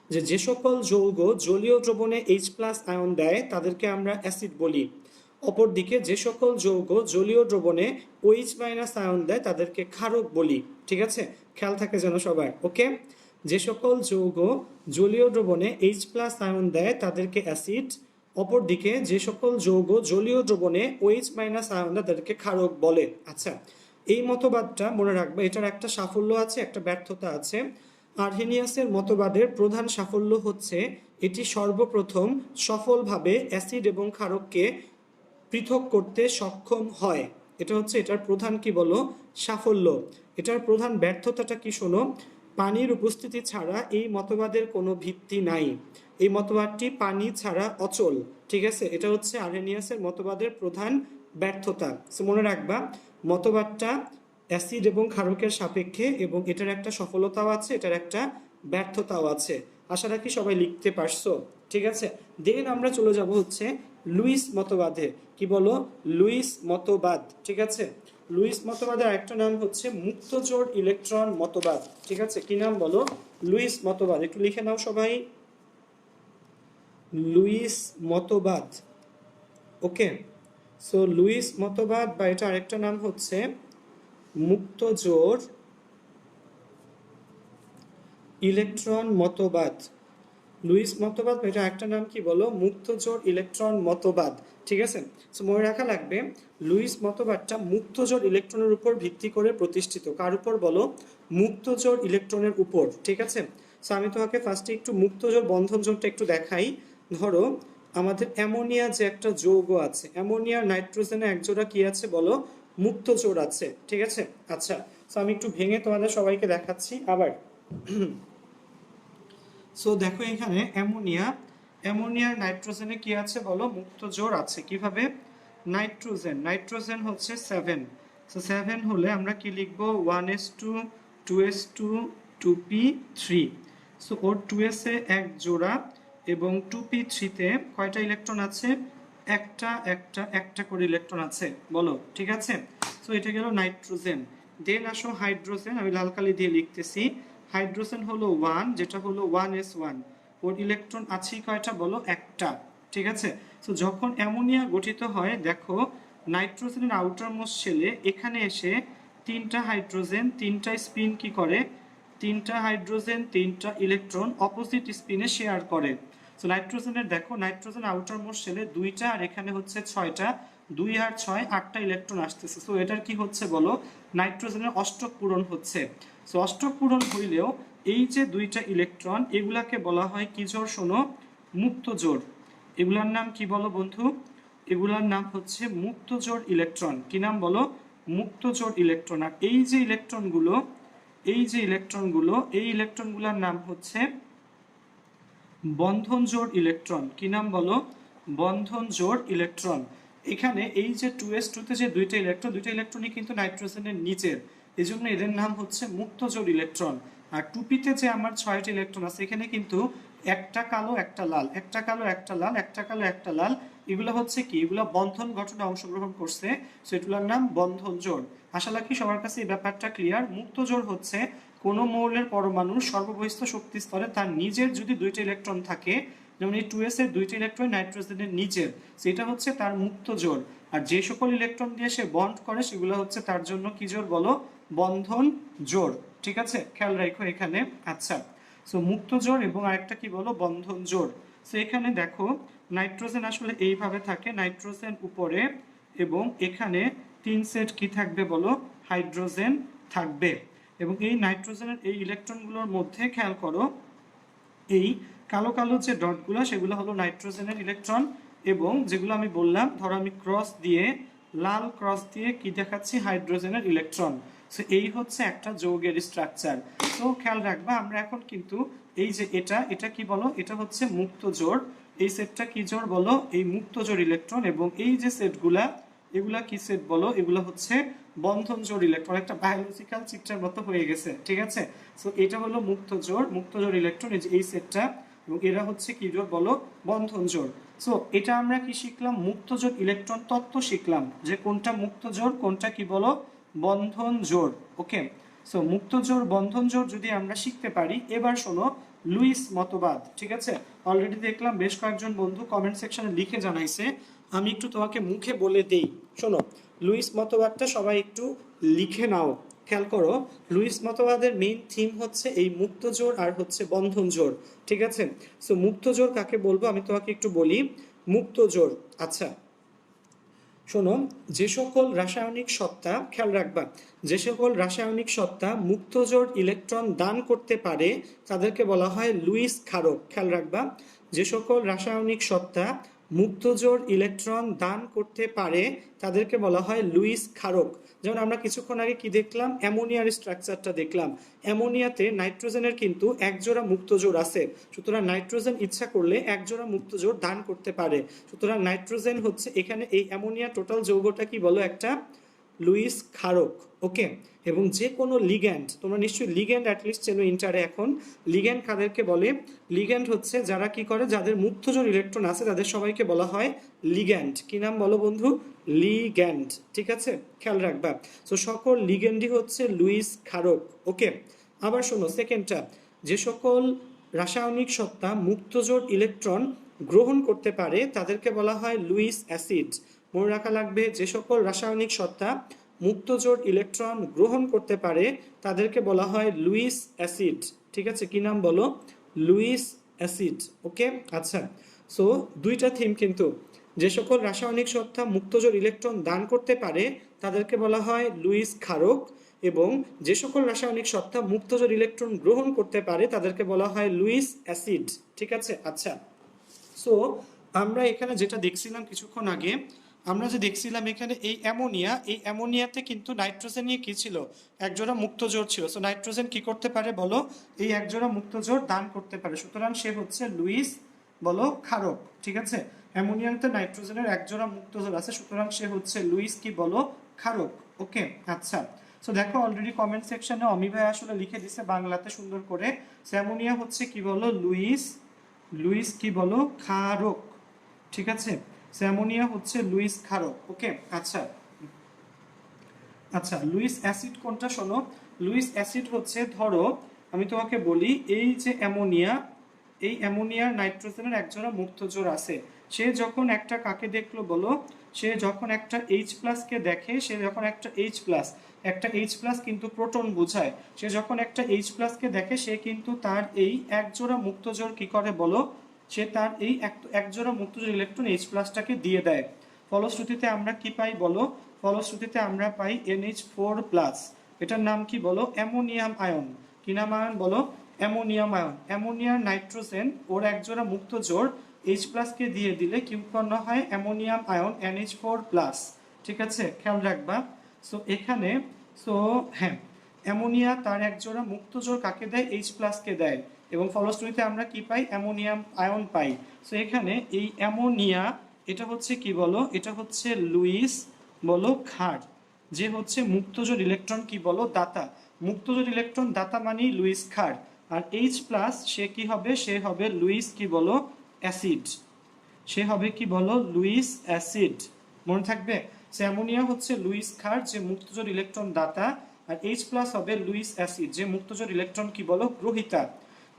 যে যে সকল যৌগ জলীয় দ্রবণে H+ আয়ন দেয় তাদেরকে আমরা অ্যাসিড বলি। অপরদিকে যে সকল যৌগ জলীয় দ্রবণে OH- আয়ন দেয় তাদেরকে ক্ষারক বলি। ঠিক আছে, খেয়াল থাকে যেন সবার, ওকে। যে সকল যৌগ জলীয় দ্রবণে H+ আয়ন দেয় তাদেরকে অ্যাসিড, অপরদিকে যে সকল যৌগ জলীয় দ্রবণে OH- আয়ন দেয় তাদেরকে ক্ষারক বলে। আচ্ছা, এই মতবাদটা মনে রাখবে, এটার একটা সাফল্য আছে, একটা ব্যর্থতা আছে। আর্হেনিয়াসের মতবাদের প্রধান সাফল্য হচ্ছে এটি সর্বপ্রথম সফলভাবে অ্যাসিড এবং ক্ষারককে পৃথক করতে সক্ষম হয়। এটা হচ্ছে এটার প্রধান কি বলো, সাফল্য। এটার প্রধান ব্যর্থতাটা কি শোনো, পানির উপস্থিতি ছাড়া এই মতবাদের কোনো ভিত্তি নাই। এই মতবাদটি পানি ছাড়া অচল। ঠিক আছে, এটা হচ্ছে আর্হেনিয়াসের মতবাদের প্রধান ব্যর্থতা। সো মনে রাখবা, মতবাদটা অ্যাসিড এবং ক্ষারকের সাপেক্ষে, এবং এটার একটা সফলতাও আছে, এটার একটা ব্যর্থতাও আছে। আশা রাখি সবাই লিখতে পারছো। ঠিক আছে, দেন আমরা চলে যাব হচ্ছে লুইস মতবাদে। কি বলো, লুইস মতবাদ। ঠিক আছে, লুইস মতবাদের একটা নাম হচ্ছে মুক্তজোড় ইলেকট্রন মতবাদ। ঠিক আছে, কি নাম বলো, লুইস মতবাদ। একটু লিখে নাও সবাই, লুইস মতবাদ। ওকে, সো লুইস মতবাদ বা এটা আরেকটা নাম হচ্ছে মুক্তজোড় ইলেকট্রন মতবাদ। লুইস মতবাদ, এটা একটা নাম কি বলো, মুক্তজোড় ইলেকট্রন মতবাদ। ঠিক আছে, সো মনে রাখা লাগবে লুইস মতবাদটা মুক্তজোড় ইলেকট্রনের উপর ভিত্তি করে প্রতিষ্ঠিত। কার উপর বলো, মুক্তজোড় ইলেকট্রনের উপর। ঠিক আছে, সো আমি তোমাকে ফার্স্টে একটু মুক্তজোড় বন্ধন জোড়টা একটু দেখাই। ধরো আমাদের অ্যামোনিয়া যে একটা যৌগ আছে, অ্যামোনিয়ার নাইট্রোজেনে একজোড়া কি আছে বলো, মুক্তজোড় আছে। ঠিক আছে, আচ্ছা, সো আমি একটু ভেঙে তোমাদের সবাইকে দেখাচ্ছি আবার। সো দেখো এখানে অ্যামোনিয়া, অ্যামোনিয়ার নাইট্রোজেনে কি আছে বলো, মুক্ত জোড় আছে। কিভাবে, নাইট্রোজেন, নাইট্রোজেন হচ্ছে 7। সো 7 হলে আমরা কি লিখবো, 1s2 2s2 2p3। সো ওর 2s এ এক জোড়া এবং 2p3 তে কয়টা ইলেকট্রন আছে, একটা একটা একটা করে ইলেকট্রন আছে বলো। ঠিক আছে, সো এটা গেল নাইট্রোজেন। দেন আসো হাইড্রোজেন, আমি লাল কালি দিয়ে লিখতেছি। হাইড্রোজেন হলো 1, যেটা হলো 1s1। ওর ইলেকট্রন আছে কয়টা বলো, একটা। ঠিক আছে, সো যখন অ্যামোনিয়া গঠিত হয় দেখো, নাইট্রোজেনের আউটার মোস্ট শেলে এখানে এসে তিনটা হাইড্রোজেন তিনটা স্পিন কি করে, তিনটা হাইড্রোজেন তিনটা ইলেকট্রন অপোজিট স্পিনে শেয়ার করে। সো নাইট্রোজেনের দেখো নাইট্রোজেন আউটার মোস্ট শেলে 2টা আর এখানে হচ্ছে 6টা, 2 আর 6 8টা ইলেকট্রন আসতেছে। সো এটার কি হচ্ছে বলো, নাইট্রোজেনের অষ্টক পূরণ হচ্ছে। সো অষ্টক পূরণ হইলেও এই যে 2টা ইলেকট্রন এগুলাকে বলা হয় কি জোড় শোনো, মুক্ত জোড়। এগুলার নাম কি বলো বন্ধু, এগুলার নাম হচ্ছে মুক্ত জোড় ইলেকট্রন। কি নাম বলো, মুক্ত জোড় ইলেকট্রন। আর এই যে ইলেকট্রনগুলো, এই ইলেকট্রনগুলোর নাম হচ্ছে বন্ধন জোড় ইলেকট্রন। কি নাম বলো, বন্ধন জোড় ইলেকট্রন। এখানে এই যে 2s2 তে যে 2টা ইলেকট্রন, 2টা ইলেকট্রনই কিন্তু নাইট্রোজেনের নিচের, এজন্য এদের নাম হচ্ছে মুক্ত জোড় ইলেকট্রন। আর 2p-তে যে আমার 6টা ইলেকট্রন আছে এখানে কিন্তু একটা কালো একটা লাল, একটা কালো একটা লাল, একটা কালো একটা লাল, এগুলো হচ্ছে কি, এগুলো বন্ধন গঠনে অংশগ্রহণ করছে, সেগুলোর নাম বন্ধন জোড়। আশা রাখি সবার কাছে এই ব্যাপারটা ক্লিয়ার। মুক্ত জোড় হচ্ছে কোনো মৌলের পরমাণুর সর্ববহিস্থ শক্তি স্তরে তার নিজের যদি 2টা ইলেকট্রন থাকে, যেমন এই 2s এর 2টা ইলেকট্রন নাইট্রোজেনের নিচের, সেটা হচ্ছে তার মুক্ত জোড়। আর যে সকল ইলেকট্রন দিয়ে সে বন্ড করে সেগুলো হচ্ছে তার জন্য কি জোড় বলো, বন্ধন জোড়। ঠিক আছে, খেয়াল রাখো এখানে। আচ্ছা, সো মুক্ত জোড় এবং আরেকটা কি বলো, বন্ধন জোড়। সো এখানে দেখো নাইট্রোজেন আসলে এইভাবে থাকে, নাইট্রোজেন উপরে এবং এখানে 3 সেট কি থাকবে বলো, হাইড্রোজেন থাকবে। এবং এই নাইট্রোজেনের এই ইলেকট্রনগুলোর মধ্যে খেয়াল করো, এই কালো কালো যে ডটগুলো সেগুলো হলো নাইট্রোজেনের ইলেকট্রন, এবং যেগুলো আমি বললাম ধরো আমি ক্রস দিয়ে, লাল ক্রস দিয়ে কি দেখাচ্ছি, হাইড্রোজেনের ইলেকট্রন। সো এই হচ্ছে একটা যৌগের স্ট্রাকচার। তো খেয়াল রাখবা আমরা এখন কিন্তু এই যে এটা কি বলো, এটা হচ্ছে মুক্ত জোড়। এই সেটটা কি জোড় বলো, এই মুক্ত জোড় ইলেকট্রন। এবং এই যে সেটগুলা, এগুলা কি সেট বলো, এগুলো হচ্ছে বন্ধন জোড় ইলেকট্রন। একটা বায়োলজিক্যাল চিত্রের মতো হয়ে গেছে, ঠিক আছে। সো এটা হলো মুক্ত জোড় ইলেকট্রন, এই যে এই সেটটা, এবং এরা হচ্ছে কি জোড় বলো, বন্ধন জোড়। সো এটা আমরা কি শিখলাম, মুক্ত জোড় ইলেকট্রন তত্ত্ব শিখলাম, যে কোনটা মুক্ত জোড় কোনটা কি বলো, বন্ধন জোড়। ওকে, সো মুক্ত জোড় বন্ধন জোড় যদি আমরা শিখতে পারি, এবার শোনো লুইস মতবাদ। ঠিক আছে, অলরেডি দেখলাম বেশ কয়েকজন বন্ধু কমেন্ট সেকশনে লিখে জানাইছে, আমি একটু তোমাকে মুখে বলে দেই। শোনো, লুইস মতবাদটা সবাই একটু লিখে নাও। খেয়াল করো, লুইস মতবাদের মেইন থিম হচ্ছে এই মুক্ত জোড় আর হচ্ছে বন্ধন জোড়। ঠিক আছে, সো মুক্ত জোড় কাকে বলবো আমি তোমাকে একটু বলি। মুক্ত জোড়, আচ্ছা শোনো, যে সকল রাসায়নিক সত্তা, খেয়াল রাখবা, যে সকল রাসায়নিক সত্তা মুক্ত জোড় ইলেকট্রন দান করতে পারে তাদেরকে বলা হয় লুইস ক্ষারক। খেয়াল রাখবা, যে সকল রাসায়নিক সত্তা মুক্ত জোড় ইলেকট্রন দান করতে পারে তাদেরকে বলা হয় লুইস ক্ষারক। যেমন আমরা কিছুক্ষণ আগে কি দেখলাম, অ্যামোনিয়ার স্ট্রাকচারটা দেখলাম। অ্যামোনিয়াতে নাইট্রোজেনের কিন্তু এক জোড়া মুক্ত জোড় আছে, সুতরাং নাইট্রোজেন ইচ্ছা করলে এক জোড়া মুক্ত জোড় দান করতে পারে। সুতরাং নাইট্রোজেন হচ্ছে এখানে এই অ্যামোনিয়া টোটাল যৌগটা কি বলো, একটা লুইস ক্ষারক। ওকে, এবং যে কোনো লিগ্যান্ড, তোমরা নিশ্চয়ই লিগ্যান্ড অ্যাটলিস্ট চেনো ইন্টারে এখন। লিগ্যান্ড কাদেরকে বলে, লিগ্যান্ড হচ্ছে যারা কি করে, যাদের মুক্তজোড় ইলেকট্রন আছে তাদের সবাইকে বলা হয় লিগ্যান্ড। কি নাম বলো বন্ধু, লিগ্যান্ড। ঠিক আছে, খেয়াল রাখবা। তো সকল লিগ্যান্ডই হচ্ছে লুইস ক্ষারক। ওকে, আবার শোনো সেকেন্ডটা, যে সকল রাসায়নিক সত্তা মুক্তজোড় ইলেকট্রন গ্রহণ করতে পারে তাদেরকে বলা হয় লুইস অ্যাসিড। মনে রাখা লাগবে, যে সকল রাসায়নিক সত্তা মুক্তজোড় ইলেকট্রন গ্রহণ করতে পারে তাদেরকে বলা হয় লুইস অ্যাসিড। ঠিক আছে, কি নাম বলো, লুইস অ্যাসিড। ওকে, আচ্ছা, সো দুইটা থিম কিন্তু, যে সকল রাসায়নিক সত্তা মুক্তজোড় ইলেকট্রন দান করতে পারে তাদেরকে বলা হয় লুইস ক্ষারক, এবং যে সকল রাসায়নিক সত্তা মুক্তজোড় ইলেকট্রন গ্রহণ করতে পারে তাদেরকে বলা হয় লুইস অ্যাসিড। ঠিক আছে, আচ্ছা, সো আমরা এখানে যেটা দেখছিলাম কিছুক্ষণ আগে, আমরা যে দেখছিলাম এখানে এই অ্যামোনিয়া, এই অ্যামোনিয়াতে কিন্তু নাইট্রোজেন নিয়ে কি ছিল, একজোড়া মুক্ত জোড় ছিল। সো নাইট্রোজেন কি করতে পারে বলো, এই একজোড়া মুক্ত জোড় দান করতে পারে, সুতরাং সে হচ্ছে লুইস বলো ক্ষারক। ঠিক আছে, অ্যামোনিয়াতে নাইট্রোজেনের একজোড়া মুক্ত জোড় আছে, সুতরাং সে হচ্ছে লুইস কি বলো, ক্ষারক। ওকে, আচ্ছা, সো দেখো অলরেডি কমেন্ট সেকশনে অমি ভাই আসলে লিখে দিছে বাংলাতে সুন্দর করে, অ্যামোনিয়া হচ্ছে কি বলো, লুইস, লুইস কি বলো, ক্ষারক। ঠিক আছে, অ্যামোনিয়া হচ্ছে লুইস ক্ষারক। ওকে, আচ্ছা আচ্ছা, লুইস অ্যাসিড কোনটা শোনো, লুইস অ্যাসিড হচ্ছে, ধরো আমি তোমাকে বলি, এই যে অ্যামোনিয়া, এই অ্যামোনিয়ার নাইট্রোজেনের একজোড়া মুক্ত জোড় আছে, সে যখন একটা কাকে দেখলো বলো, সে যখন একটা এইচ প্লাসকে দেখে, সে যখন একটা এইচ প্লাস, একটা এইচ প্লাস কিন্তু প্রোটন বোঝায়, সে যখন একটা এইচ প্লাসকে দেখে সে কিন্তু তার এই একজোড়া মুক্ত জোড় কি করে বলো, সে তার এই এক জোড়া মুক্তজোড় ইলেকট্রন H প্লাসটাকে দিয়ে দেয়। ফলশ্রুতিতে আমরা কি পাই বলো? ফলশ্রুতিতে আমরা পাই NH4 প্লাস। এটার নাম কি বলো? Ammonium ion. কি নাম আয়ন বলো? Ammonium ion. অ্যামোনিয়ার নাইট্রোজেন ওর এক জোড়া মুক্তজোড় H প্লাসকে দিয়ে দিলে কি উৎপন্ন হয়? Ammonium ion NH4 plus. ঠিক আছে, খেয়াল রাখবা। সো এখানে হ্যাঁ, অ্যামোনিয়া তার এক জোড়া মুক্তজোড় কাকে দেয়? H প্লাসকে দেয়, এবং ফলশ্রুতিতে আমরা কি পাই? অ্যামোনিয়াম আয়ন পাই। সো এখানে এই অ্যামোনিয়া, এটা হচ্ছে কি বলো? এটা হচ্ছে লুইস বলো ক্ষার, যে হচ্ছে মুক্তজোড় ইলেকট্রন কি বলো? দাতা। মুক্তজোড় ইলেকট্রন দাতা মানেই লুইস ক্ষার। আর H প্লাস সে কি হবে? সে হবে লুইস কি বলো? অ্যাসিড। সে হবে কি বলো? Luis acid. মনে থাকবে? সে অ্যামোনিয়া হচ্ছে লুইস ক্ষার, যে মুক্তজোড় ইলেকট্রন দাতা, আর H প্লাস হবে লুইস অ্যাসিড, যে মুক্তজোড় ইলেকট্রন কি বলো? গ্রহিতা।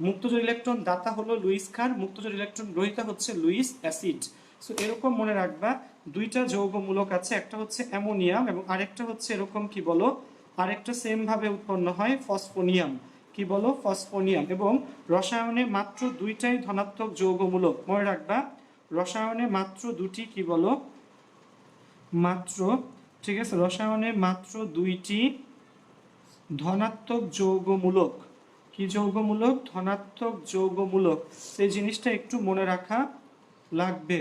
মুক্তজোড় ইলেকট্রন দাতা হলো লুইস ক্ষার, মুক্তজোড় ইলেকট্রন গ্রহিতা হচ্ছে লুইস অ্যাসিড। সো এরকম মনে রাখবা, দুইটা যৌগমূলক আছে, একটা হচ্ছে অ্যামোনিয়াম এবং আরেকটা হচ্ছে এরকম কি বলো? আরেকটা সেম ভাবে উৎপন্ন হয় ফসফোনিয়াম। কি বলো? ফসফোনিয়াম। এবং রসায়নে মাত্র দুইটাই ধনাত্মক যৌগমূলক, মনে রাখবা। রসায়নে মাত্র দুটি কি বলো? মাত্র, ঠিক আছে, রসায়নে মাত্র দুইটি ধনাত্মক যৌগমূলক। কি যৌগমূলক? ধনাত্মক যৌগমূলক। সেই জিনিসটা একটু মনে রাখা লাগবে।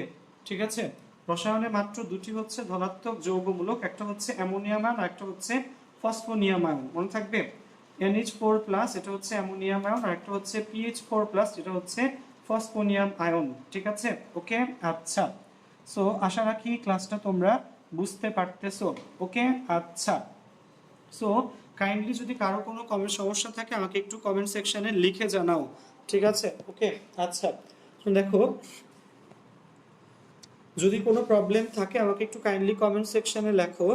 ঠিক আছে, রসায়নে মাত্র দুটি হচ্ছে ধনাত্মক যৌগমূলক, একটা হচ্ছে অ্যামোনিয়াম আয়ন আর একটা হচ্ছে ফসফোনিয়াম আয়ন। মনে থাকবে? NH4 প্লাস এটা হচ্ছে অ্যামোনিয়াম আয়ন, আর একটা হচ্ছে PH4 প্লাস যেটা হচ্ছে ফসফোনিয়াম আয়ন। ঠিক আছে, ওকে, আচ্ছা। সো আশা রাখি ক্লাসটা তোমরা বুঝতে পারতেছো। ওকে, আচ্ছা। সো কাইন্ডলি যদি কারো কোনো কমেন্ট সমস্যা থাকে আমাকে একটু কমেন্ট সেকশনে লিখে জানাও। ঠিক আছে, ওকে, আচ্ছা। দেখো, যদি কোনো প্রবলেম থাকে আমাকে একটু কাইন্ডলি কমেন্ট সেকশনে লেখো।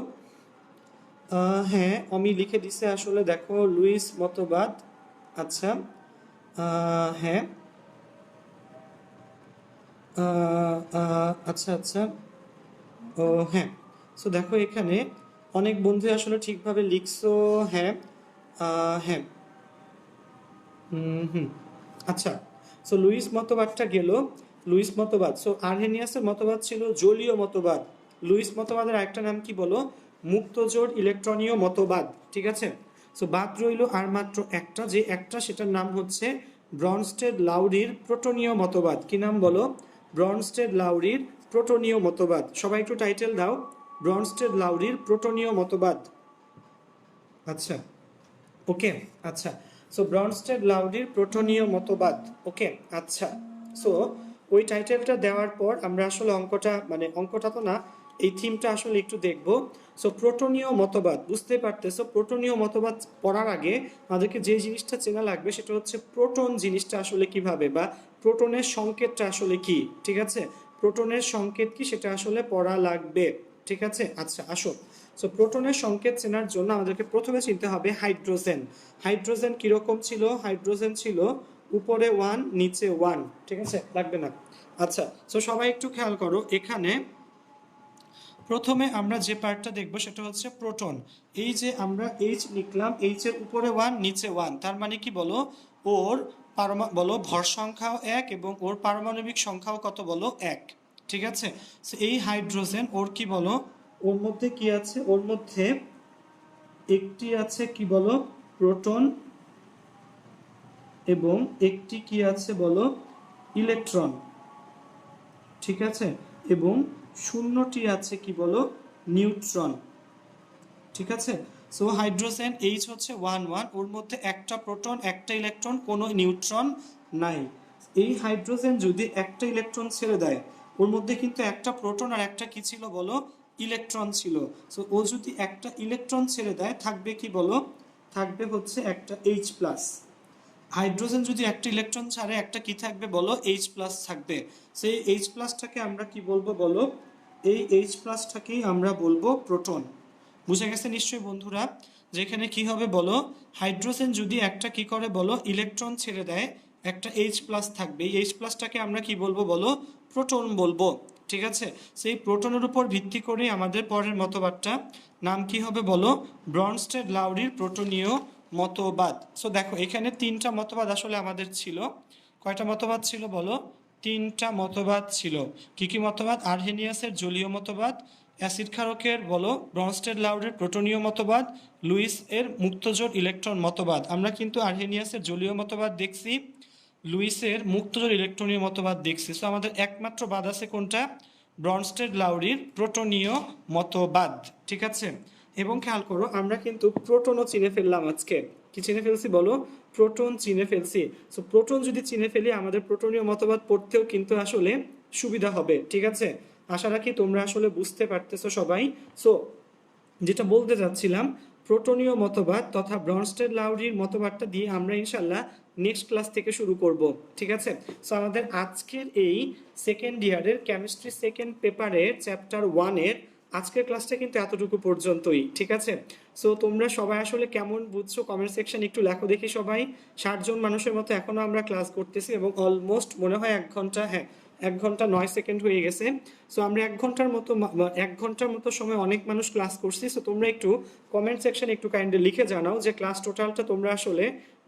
হ্যাঁ, আমি লিখে দিছে আসলে। দেখো, লুইস মতবাদ। আচ্ছা, হ্যাঁ, আচ্ছা আচ্ছা, ও হ্যাঁ। সো দেখো, এখানে অনেক বন্ধু আসলে ঠিকভাবে লিখছো। হ্যাঁ, হ্যাঁ, হুম, আচ্ছা। সো লুইস মতবাদটা গেল। লুইস মতবাদ। সো আরহেনিয়াসের মতবাদ ছিল জলীয় মতবাদ। লুইস মতবাদের আরেকটা নাম কি বলো? মুক্তজোড় ইলেকট্রনীয় মতবাদ। ঠিক আছে, সো বাদ রইল আর মাত্র একটা, যে একটা সেটার নাম হচ্ছে ব্রনস্টেড লাউরির প্রোটনীয় মতবাদ। কি নাম বলো? ব্রনস্টেড লাউরির প্রোটনীয় মতবাদ। সবাই একটু টাইটেল দাও, ব্রনস্টেড লাউরির প্রোটনীয় মতবাদ। আচ্ছা, ওকে, আচ্ছা। সো ব্রনস্টেড লাউরির প্রোটনীয় মতবাদ। ওকে, আচ্ছা। সো ওই টাইটেলটা দেওয়ার পর আমরা আসলে অঙ্কটা, মানে অঙ্কটা তো না, এই থিমটা আসলে একটু দেখব। সো প্রোটনীয় মতবাদ, বুঝতে পারতেছো? প্রোটনীয় মতবাদ পড়ার আগে আমাদেরকে যে জিনিসটা চেনা লাগবে সেটা হচ্ছে প্রোটন জিনিসটা আসলে কিভাবে, বা প্রোটনের সংকেতটা আসলে কি। ঠিক আছে, প্রোটনের সংকেত কি সেটা আসলে পড়া লাগবে। ঠিক আছে, আচ্ছা, আসো। সো প্রোটনের সংকেত চেনার জন্য আমাদেরকে প্রথমে চিনতে হবে হাইড্রোজেন। হাইড্রোজেন কিরকম ছিল? হাইড্রোজেন ছিল উপরে 1 নিচে 1। ঠিক আছে, লাগবে না। আচ্ছা, সো সবাই একটু খেয়াল করো, এখানে প্রথমে আমরা যে পার্টটা দেখবো সেটা হচ্ছে প্রোটন। এই যে আমরা H লিখলাম, H এর উপরে 1 নিচে 1, তার মানে কি বলো? ওর বলো ভর সংখ্যাও 1 এবং ওর পারমাণবিক সংখ্যাও কত বলো? 1। ঠিক আছে, সো এই হাইড্রোজেন ওর কি বলো? ওর মধ্যে কি আছে? ওর মধ্যে একটি আছে কি বলো? প্রোটন, এবং একটি কি আছে বলো? ইলেকট্রন। ঠিক আছে, এবং শূন্যটি আছে কি বলো? নিউট্রন। ঠিক আছে, সো হাইড্রোজেন H হচ্ছে 1 1, ওর মধ্যে একটা প্রোটন একটা ইলেকট্রন, কোনো নিউট্রন নাই। এই হাইড্রোজেন যদি একটা ইলেকট্রন ছেড়ে দেয়, ওর মধ্যে কিন্তু একটা প্রোটন আর একটা কি ছিল বলো? ইলেকট্রন ছিল। সো ও যদি একটা ইলেকট্রন ছেড়ে দেয় থাকবে কি বলো? থাকবে হচ্ছে একটা H প্লাস। হাইড্রোজেন যদি একটা ইলেকট্রন ছাড়ে একটা কি থাকবে বলো? H প্লাস থাকবে। সেই H প্লাসটাকে আমরা কি বলবো বলো? এই H প্লাসটাকেই আমরা বলবো প্রোটন। বুঝে গেছে নিশ্চয়ই বন্ধুরা? যেখানে কি হবে বলো? হাইড্রোজেন যদি একটা কি করে বলো? ইলেকট্রন ছেড়ে দেয়, একটা H প্লাস থাকবে। এই H প্লাসটাকে আমরা কি বলবো বলো? প্রোটন বলবো। ঠিক আছে, সেই প্রোটনের উপর ভিত্তি করে আমাদের পরের মতবাদটা নাম কি হবে বলো? ব্রনস্টেড লাউরির প্রোটনীয় মতবাদ। সো দেখো, এখানে তিনটা মতবাদ আসলে আমাদের ছিল। কয়টা মতবাদ ছিল বলো? তিনটা মতবাদ ছিল। কি কি মতবাদ? আরহেনিয়াসের জলীয় মতবাদ, অ্যাসিড ক্ষারকের বলো ব্রনস্টেড লাউডের প্রোটনীয় মতবাদ, লুইস এর মুক্তজোড় ইলেকট্রন মতবাদ। আমরা কিন্তু আরহেনিয়াসের জলীয় মতবাদ দেখছি, লুইসের মুক্তজোড় ইলেকট্রনীয় মতবাদ দেখছি। সো আমাদের একমাত্র বাদ আছে কোনটা? ব্রনস্টেড লাউরির প্রোটনীয় মতবাদ। ঠিক আছে, এবং খেয়াল করো আমরা কিন্তু প্রোটনও চিনে ফেললাম আজকে। কি চিনে ফেলছি বলো? প্রোটন চিনে ফেলছি। সো প্রোটন যদি চিনে ফেলি আমাদের প্রোটনীয় মতবাদ পড়তেও কিন্তু আসলে সুবিধা হবে। ঠিক আছে, আশা রাখি তোমরা আসলে বুঝতে পারতেছো সবাই। সো যেটা বলতে চাচ্ছিলাম, প্রোটনীয় মতবাদ তথা ব্রনস্টেড লাউরির মতবাদটা দিয়ে আমরা ইনশাল্লাহ নেক্সট ক্লাস থেকে শুরু করব। ঠিক আছে, সো আমাদের আজকের এই সেকেন্ড ইয়ারের কেমিস্ট্রি সেকেন্ড পেপারের চ্যাপ্টার 1-এর আজকের ক্লাসটা কিন্তু এতটুকু পর্যন্তই। ঠিক আছে, সো তোমরা সবাই আসলে কেমন বুঝছো কমেন্ট সেকশন একটু লেখো দেখি। সবাই 60 জন মানুষের মতো এখনো আমরা ক্লাস করতেছি এবং অলমোস্ট মনে হয় 1 ঘন্টা, হ্যাঁ 1 ঘন্টা 9 সেকেন্ড হয়ে গেছে। সো আমরা 1 ঘন্টার মতো সময় অনেক মানুষ ক্লাস করছি। সো তোমরা একটু কমেন্ট সেকশন একটু কাইন্ডলি লিখে জানাও যে ক্লাস টোটালটা তোমরা আসলে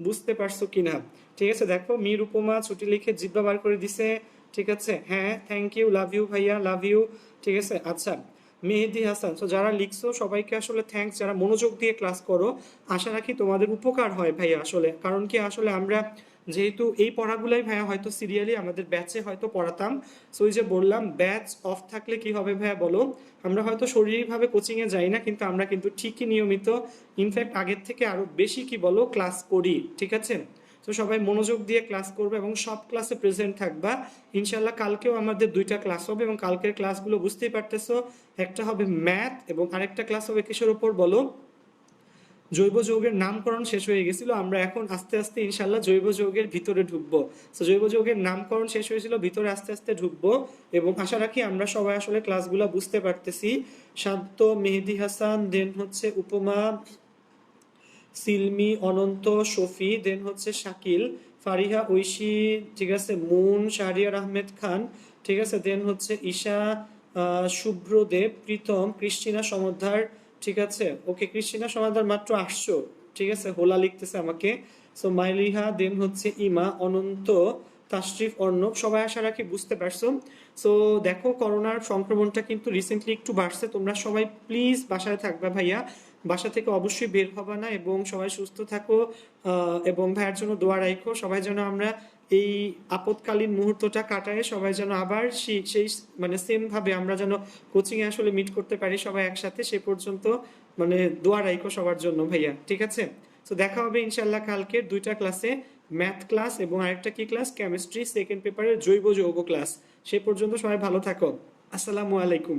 বুঝতে পারছো কিনা। ঠিক আছে, দেখো মীর উপমা ছুটি লিখে জিব্বা বার করে দিছে। ঠিক আছে, হ্যাঁ থ্যাংক ইউ, লাভ ইউ ভাইয়া, লাভ ইউ। ঠিক আছে, আচ্ছা মেহেদি হাসান। সো যারা লিখছো সবাইকে আসলে থ্যাঙ্কস, যারা মনোযোগ দিয়ে ক্লাস করো। আশা রাখি তোমাদের উপকার হয় ভাইয়া আসলে। কারণ কি আসলে আমরা যেহেতু এই পড়াগুলাই ভাইয়া হয়তো সিরিয়ালি আমাদের ব্যাচে হয়তো পড়াতাম। সো ওই যে বললাম ব্যাচ অফ থাকলে কি হবে ভাইয়া বলো? আমরা হয়তো শারীরিকভাবে কোচিংয়ে যাই না, কিন্তু আমরা কিন্তু ঠিকই নিয়মিত ইনফ্যাক্ট আগের থেকে আরো বেশি কি বলো ক্লাস করি। ঠিক আছে, তো সবাই মনোযোগ দিয়ে ক্লাস করবে এবং সব ক্লাসে প্রেজেন্ট থাকবা ইনশাল্লাহ। কালকেও আমাদের 2টা ক্লাস হবে এবং কালকের ক্লাসগুলো বুঝতেই পারতেছো, একটা হবে ম্যাথ এবং আরেকটা ক্লাস হবে কিসের উপর বলো? জৈব যৌগের নামকরণ শেষ হয়ে গেছিল, আমরা এখন আস্তে আস্তে ইনশাল্লাহ জৈব যৌগের ভিতরে ঢুকবো। তো জৈব যৌগের নামকরণ শেষ হয়েছিল, ভিতরে আস্তে আস্তে ঢুকবো এবং আশা রাখি আমরা সবাই আসলে ক্লাসগুলো বুঝতে পারতেছি। শান্ত, মেহেদি হাসান, দেন হচ্ছে উপমা, সিলমি, অনন্ত, শফি, দেন হচ্ছে শাকিল, ফারিহা, ঐশী, ঠিক আছে, মুন, শাহরিয়ার আহমেদ খান, ঠিক আছে, দেন হচ্ছে ঈশা, শুভ্রদেব, প্রীতম, ক্রিস্টিনা সমদ্দার। ঠিক আছে, ওকে ক্রিস্টিনা সমদ্দার মাত্র 800। ঠিক আছে, হোলা লিখতেছে আমাকে। সো মাইলিহা, দেন হচ্ছে ইমা, অনন্ত, তাশরিফ, অর্ণব, সবাই আশা রাখি বুঝতে পারছো। সো দেখো করোনার সংক্রমণটা কিন্তু রিসেন্টলি একটু বাড়ছে, তোমরা সবাই প্লিজ বাসায় থাকবা ভাইয়া, বাসা থেকে অবশ্যই বের হবে না এবং সবাই সুস্থ থাকো এবং ভাইয়ের জন্য দোয়া রাখো। সবাই যেন আমরা এই আপদকালীন মুহূর্তটা কাটায় সবাই যেন আবার সেই মানে সেম ভাবে আমরা যেন কোচিং এ আসলে মিট করতে পারি সবাই একসাথে, সে পর্যন্ত মানে দোয়া রাখো সবার জন্য ভাইয়া। ঠিক আছে, তো দেখা হবে ইনশাল্লাহ কালকের 2টা ক্লাসে, ম্যাথ ক্লাস এবং আরেকটা কি ক্লাস? কেমিস্ট্রি সেকেন্ড পেপারের জৈব যৌগ ক্লাস। সে পর্যন্ত সবাই ভালো থাকো। আসসালামু আলাইকুম।